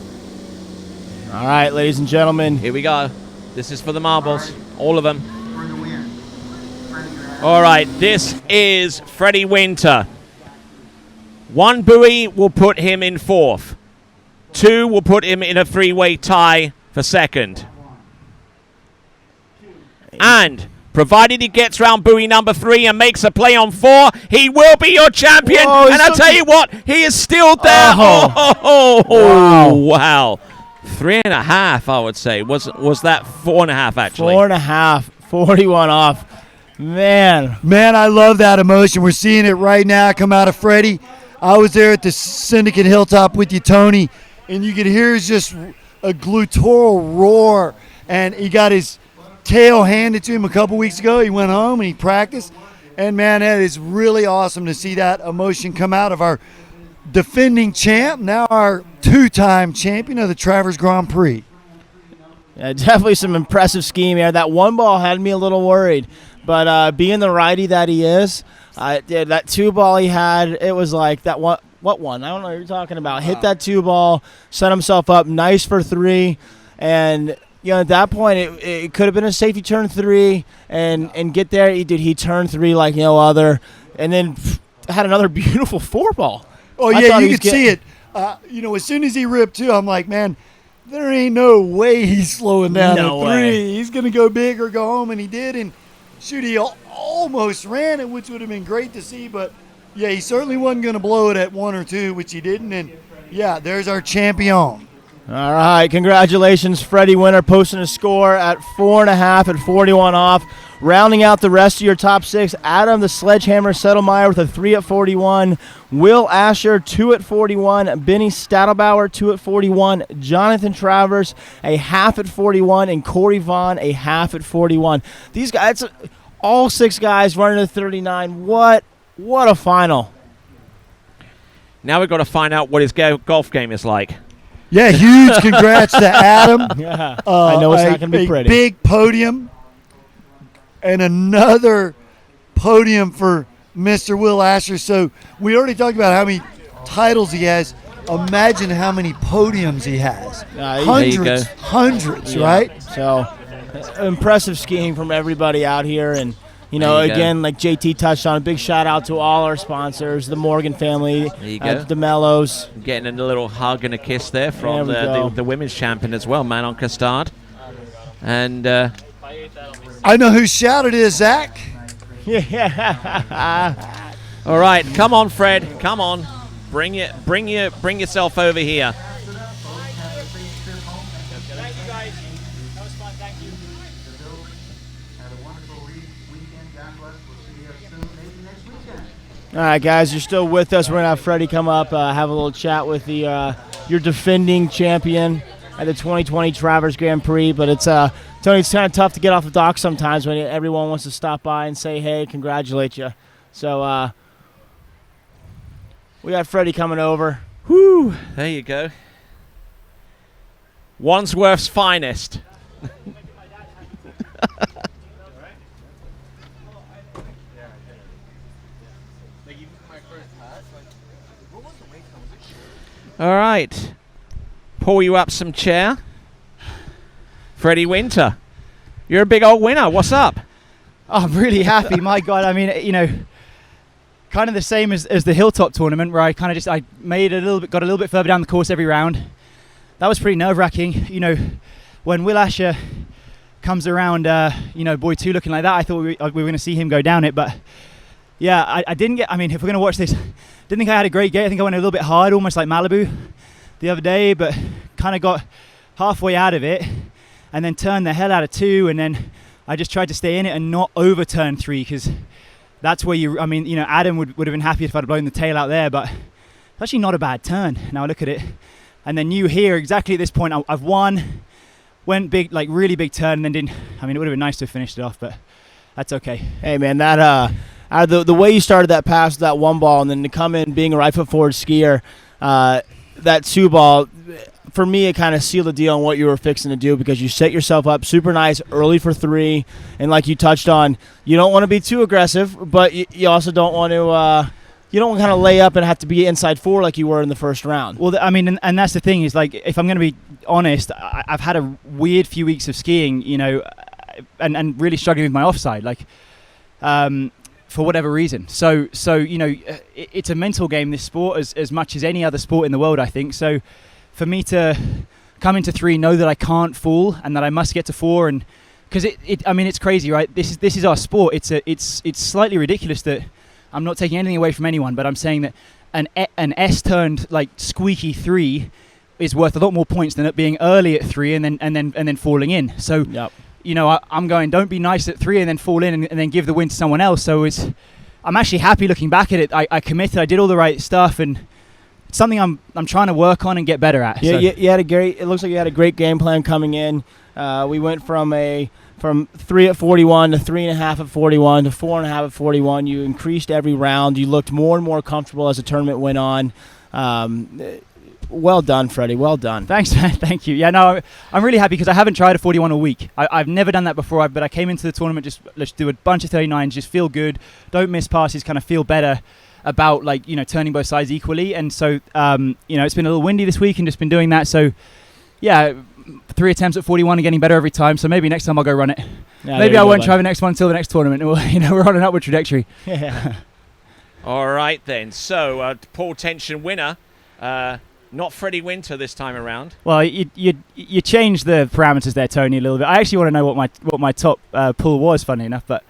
[SPEAKER 3] All right, ladies and gentlemen.
[SPEAKER 1] Here we go. This is for the marbles, all of them. All right, this is Freddie Winter. 1 buoy will put him in 4th. 2 will put him in a 3-way tie for 2nd. And provided he gets round buoy number 3 and makes a play on 4, he will be your champion.
[SPEAKER 3] Whoa,
[SPEAKER 1] and I'll tell you what, he is still there.
[SPEAKER 3] Oh.
[SPEAKER 1] Wow. 3.5, I would say. Was that 4.5 actually?
[SPEAKER 3] 4.5, 41 off. Man,
[SPEAKER 4] I love that emotion. We're seeing it right now come out of Freddie. I was there at the Syndicate Hilltop with you, Tony, and you could hear just a gluteal roar. And he got his tail handed to him a couple weeks ago. He went home and he practiced. And, man, that is really awesome to see that emotion come out of our defending champ, now our 2-time champion of the Travers Grand Prix.
[SPEAKER 3] Yeah, definitely some impressive skiing here. That 1-ball had me a little worried, but being the righty that he is, that 2-ball he had, it was like that one. What one? I don't know what you're talking about. Hit that 2-ball, set himself up nice for 3, and at that point it could have been a safety turn 3 and get there. He turned 3 like no other, and then had another beautiful 4-ball.
[SPEAKER 4] Oh, yeah, you could see it. As soon as he ripped 2, I'm like, man, there ain't no way he's slowing down at 3.
[SPEAKER 3] Way.
[SPEAKER 4] He's going to go big or go home, and he did. And, shoot, he almost ran it, which would have been great to see. But, yeah, he certainly wasn't going to blow it at 1 or 2, which he didn't. And, yeah, there's our champion.
[SPEAKER 3] All right, congratulations, Freddie Winter, posting a score at 4.5 at 41 off. Rounding out the rest of your top 6, Adam the Sledgehammer Settlemeyer with a 3 at 41, Will Asher 2 at 41, Benny Stadelbauer 2 at 41, Jonathan Travers a half at 41, and Corey Vaughn a half at 41. These guys, all 6 guys running at 39. What a final.
[SPEAKER 1] Now we've got to find out what his golf game is like.
[SPEAKER 4] Yeah, huge congrats to Adam.
[SPEAKER 3] Yeah, I know it's not going to be pretty.
[SPEAKER 4] Big podium. And another podium for Mr. Will Asher. So we already talked about how many titles he has. Imagine how many podiums he has. Hundreds,
[SPEAKER 3] yeah.
[SPEAKER 4] Right?
[SPEAKER 3] So impressive skiing from everybody out here. And, again, like JT touched on, a big shout out to all our sponsors, the Morgan family, the Mellows.
[SPEAKER 1] Getting a little hug and a kiss there from the women's champion as well, Manon Castard. And
[SPEAKER 4] I know whose shout it is, Zach.
[SPEAKER 3] Yeah.
[SPEAKER 1] All right, come on, Fred. Come on. Bring yourself over here.
[SPEAKER 3] Thank you, guys. That was fun. Thank you. All right, guys, you're still with us. We're going to have Freddie come up, have a little chat with your defending champion at the 2020 Travers Grand Prix. But Tony, it's kind of tough to get off the dock sometimes when everyone wants to stop by and say, hey, congratulate you. So we got Freddie coming over.
[SPEAKER 1] Whew, there you go. Wandsworth's finest. All right. Pull you up some chair. Freddie Winter, you're a big old winner. What's up?
[SPEAKER 10] Oh, I'm really happy. My God, I mean, kind of the same as the Hilltop tournament, where I kind of I made got a little bit further down the course every round. That was pretty nerve-wracking. When Will Asher comes around, boy 2 looking like that, I thought we were going to see him go down it. But yeah, I didn't get. I mean, if we're going to watch this, didn't think I had a great gate. I think I went a little bit hard, almost like Malibu the other day, but kind of got halfway out of it and then turned the hell out of 2, and then I just tried to stay in it and not overturn 3, because that's where Adam would have been happy if I'd blown the tail out there, but it's actually not a bad turn. Now I look at it, and then you here exactly at this point, I've won, went big, like really big turn, and then didn't. I mean, it would have been nice to have finished it off, but that's okay.
[SPEAKER 3] Hey man, that the way you started that pass with that 1 ball, and then to come in being a right foot forward skier, that 2 ball, for me, it kind of sealed the deal on what you were fixing to do, because you set yourself up super nice early for 3, and like you touched on, you don't want to be too aggressive, but you also don't want to you don't kind of lay up and have to be inside 4 like you were in the first round.
[SPEAKER 10] Well, I mean, and that's the thing is, like, if I'm going to be honest, I've had a weird few weeks of skiing, and really struggling with my offside, like, for whatever reason. So it's a mental game, this sport, as much as any other sport in the world, I think. So for me to come into 3, know that I can't fall and that I must get to 4, and because it's crazy, right? This is our sport. It's slightly ridiculous that I'm not taking anything away from anyone, but I'm saying that an S turned like squeaky 3 is worth a lot more points than it being early at 3 and then falling in. So
[SPEAKER 3] yep.
[SPEAKER 10] I'm going, don't be nice at 3 and then fall in and then give the win to someone else. So I'm actually happy looking back at it. I committed, I did all the right stuff, and it's something I'm trying to work on and get better at.
[SPEAKER 3] Yeah,
[SPEAKER 10] so.
[SPEAKER 3] you had it looks like you had a great game plan coming in. We went from 3 at 41 to 3.5 at 41 to 4.5 at 41. You increased every round. You looked more and more comfortable as the tournament went on. Well done, Freddie. Well done.
[SPEAKER 10] Thanks, man. Thank you. Yeah, no, I'm really happy because I haven't tried a 41 all week. I've never done that before, but I came into the tournament just let's do a bunch of 39s, just feel good, don't miss passes, kind of feel better about turning both sides equally. And so it's been a little windy this week and just been doing that. So yeah, 3 attempts at 41 and getting better every time. So maybe next time I'll go run it.
[SPEAKER 3] Yeah,
[SPEAKER 10] maybe I won't try the next one until the next tournament. We're on an upward trajectory.
[SPEAKER 3] Yeah.
[SPEAKER 1] All right then. So Paul Tension winner. Not Freddie Winter this time around.
[SPEAKER 10] Well, you changed the parameters there, Tony, a little bit. I actually want to know what my top pull was, funny enough. But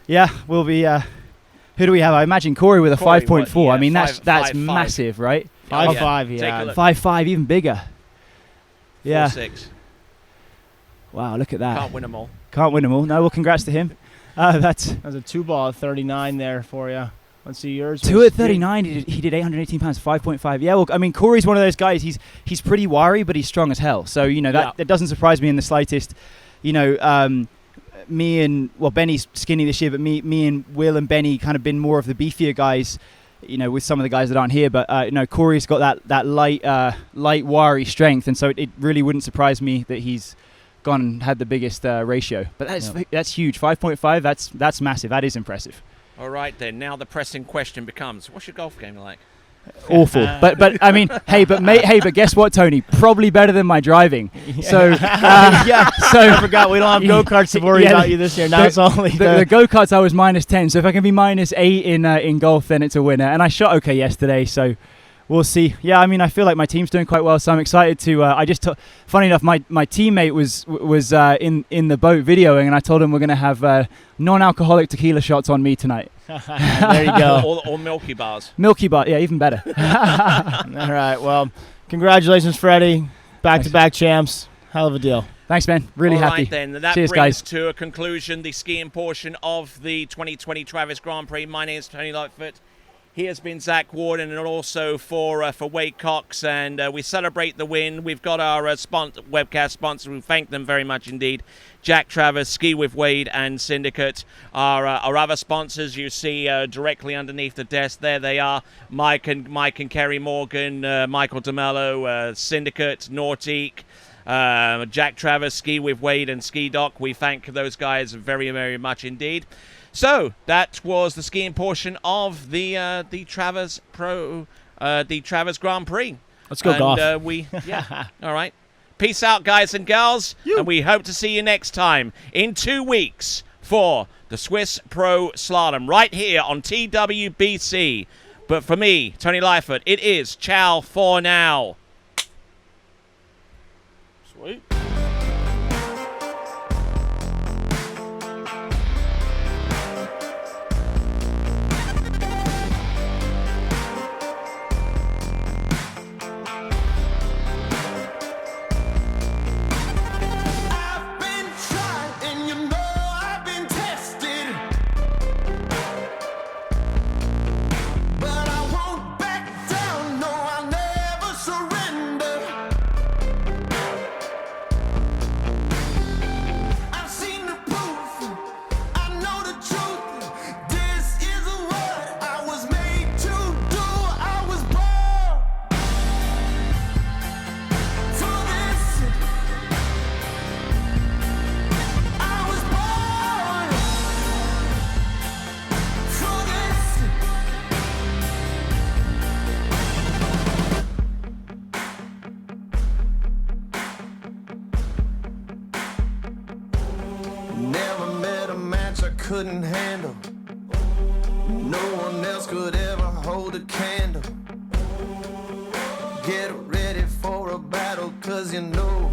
[SPEAKER 10] yeah, we'll be. Who do we have? I imagine Corey with a 5.4.
[SPEAKER 1] Yeah,
[SPEAKER 10] I mean, that's
[SPEAKER 1] five,
[SPEAKER 10] massive, right?
[SPEAKER 3] 5.5. Yeah.
[SPEAKER 10] 5.5, even bigger. Yeah.
[SPEAKER 1] 4.6.
[SPEAKER 10] Wow, look at that.
[SPEAKER 1] Can't win them all.
[SPEAKER 10] Can't win them all. No, well, congrats to him. That's
[SPEAKER 3] a 2-ball at 39 there for you. Let's see yours.
[SPEAKER 10] 2 at 39. He did 818 pounds, 5.5. Yeah, well, I mean, Corey's one of those guys. He's pretty wiry, but he's strong as hell. So that doesn't surprise me in the slightest. Me and Benny's skinny this year, but me and Will and Benny kind of been more of the beefier guys. With some of the guys that aren't here, but Corey's got that light wiry strength, and so it really wouldn't surprise me that he's gone and had the biggest ratio. But that's huge. 5.5. That's massive. That is impressive.
[SPEAKER 1] All right then. Now the pressing question becomes: what's your golf game like?
[SPEAKER 10] Awful. but I mean, but guess what, Tony? Probably better than my driving. So So
[SPEAKER 3] I forgot we don't have go-karts to worry about you this year. Now it's only
[SPEAKER 10] the go-karts. I was -10. So if I can be -8 in golf, then it's a winner. And I shot okay yesterday, so we'll see. Yeah, I mean, I feel like my team's doing quite well, so I'm excited to. Funny enough, my teammate was in the boat videoing, and I told him we're going to have non-alcoholic tequila shots on me tonight.
[SPEAKER 3] There you go.
[SPEAKER 1] Or Milky Bars.
[SPEAKER 10] Milky Bar, yeah, even better.
[SPEAKER 3] All right, well, congratulations, Freddie. Back-to-back champs. Hell of a deal.
[SPEAKER 10] Thanks, man. Really happy.
[SPEAKER 1] All right, then. That
[SPEAKER 10] Cheers,
[SPEAKER 1] brings
[SPEAKER 10] guys.
[SPEAKER 1] to a conclusion the skiing portion of the 2020 Travers Grand Prix. My name is Tony Lightfoot. He has been Zach Warden, and also for Wade Cox, and we celebrate the win. We've got our webcast sponsor. We thank them very much indeed. Jack Travers, Ski with Wade, and Syndicate. Our other sponsors you see directly underneath the desk. There they are. Mike and Kerry Morgan, Michael DeMello, Syndicate, Nautique. Jack Travers, Ski with Wade, and Ski Doc. We thank those guys very, very much indeed. So that was the skiing portion of the Travers the Travers Grand Prix.
[SPEAKER 3] Let's go golf.
[SPEAKER 1] All right. Peace out, guys and gals, and we hope to see you next time in 2 weeks for the Swiss Pro Slalom right here on TWBC. But for me, Tony Lightfoot, it is ciao for now. Sweet.
[SPEAKER 11] Couldn't handle. No one else could ever hold a candle. Get ready for a battle, 'cause you know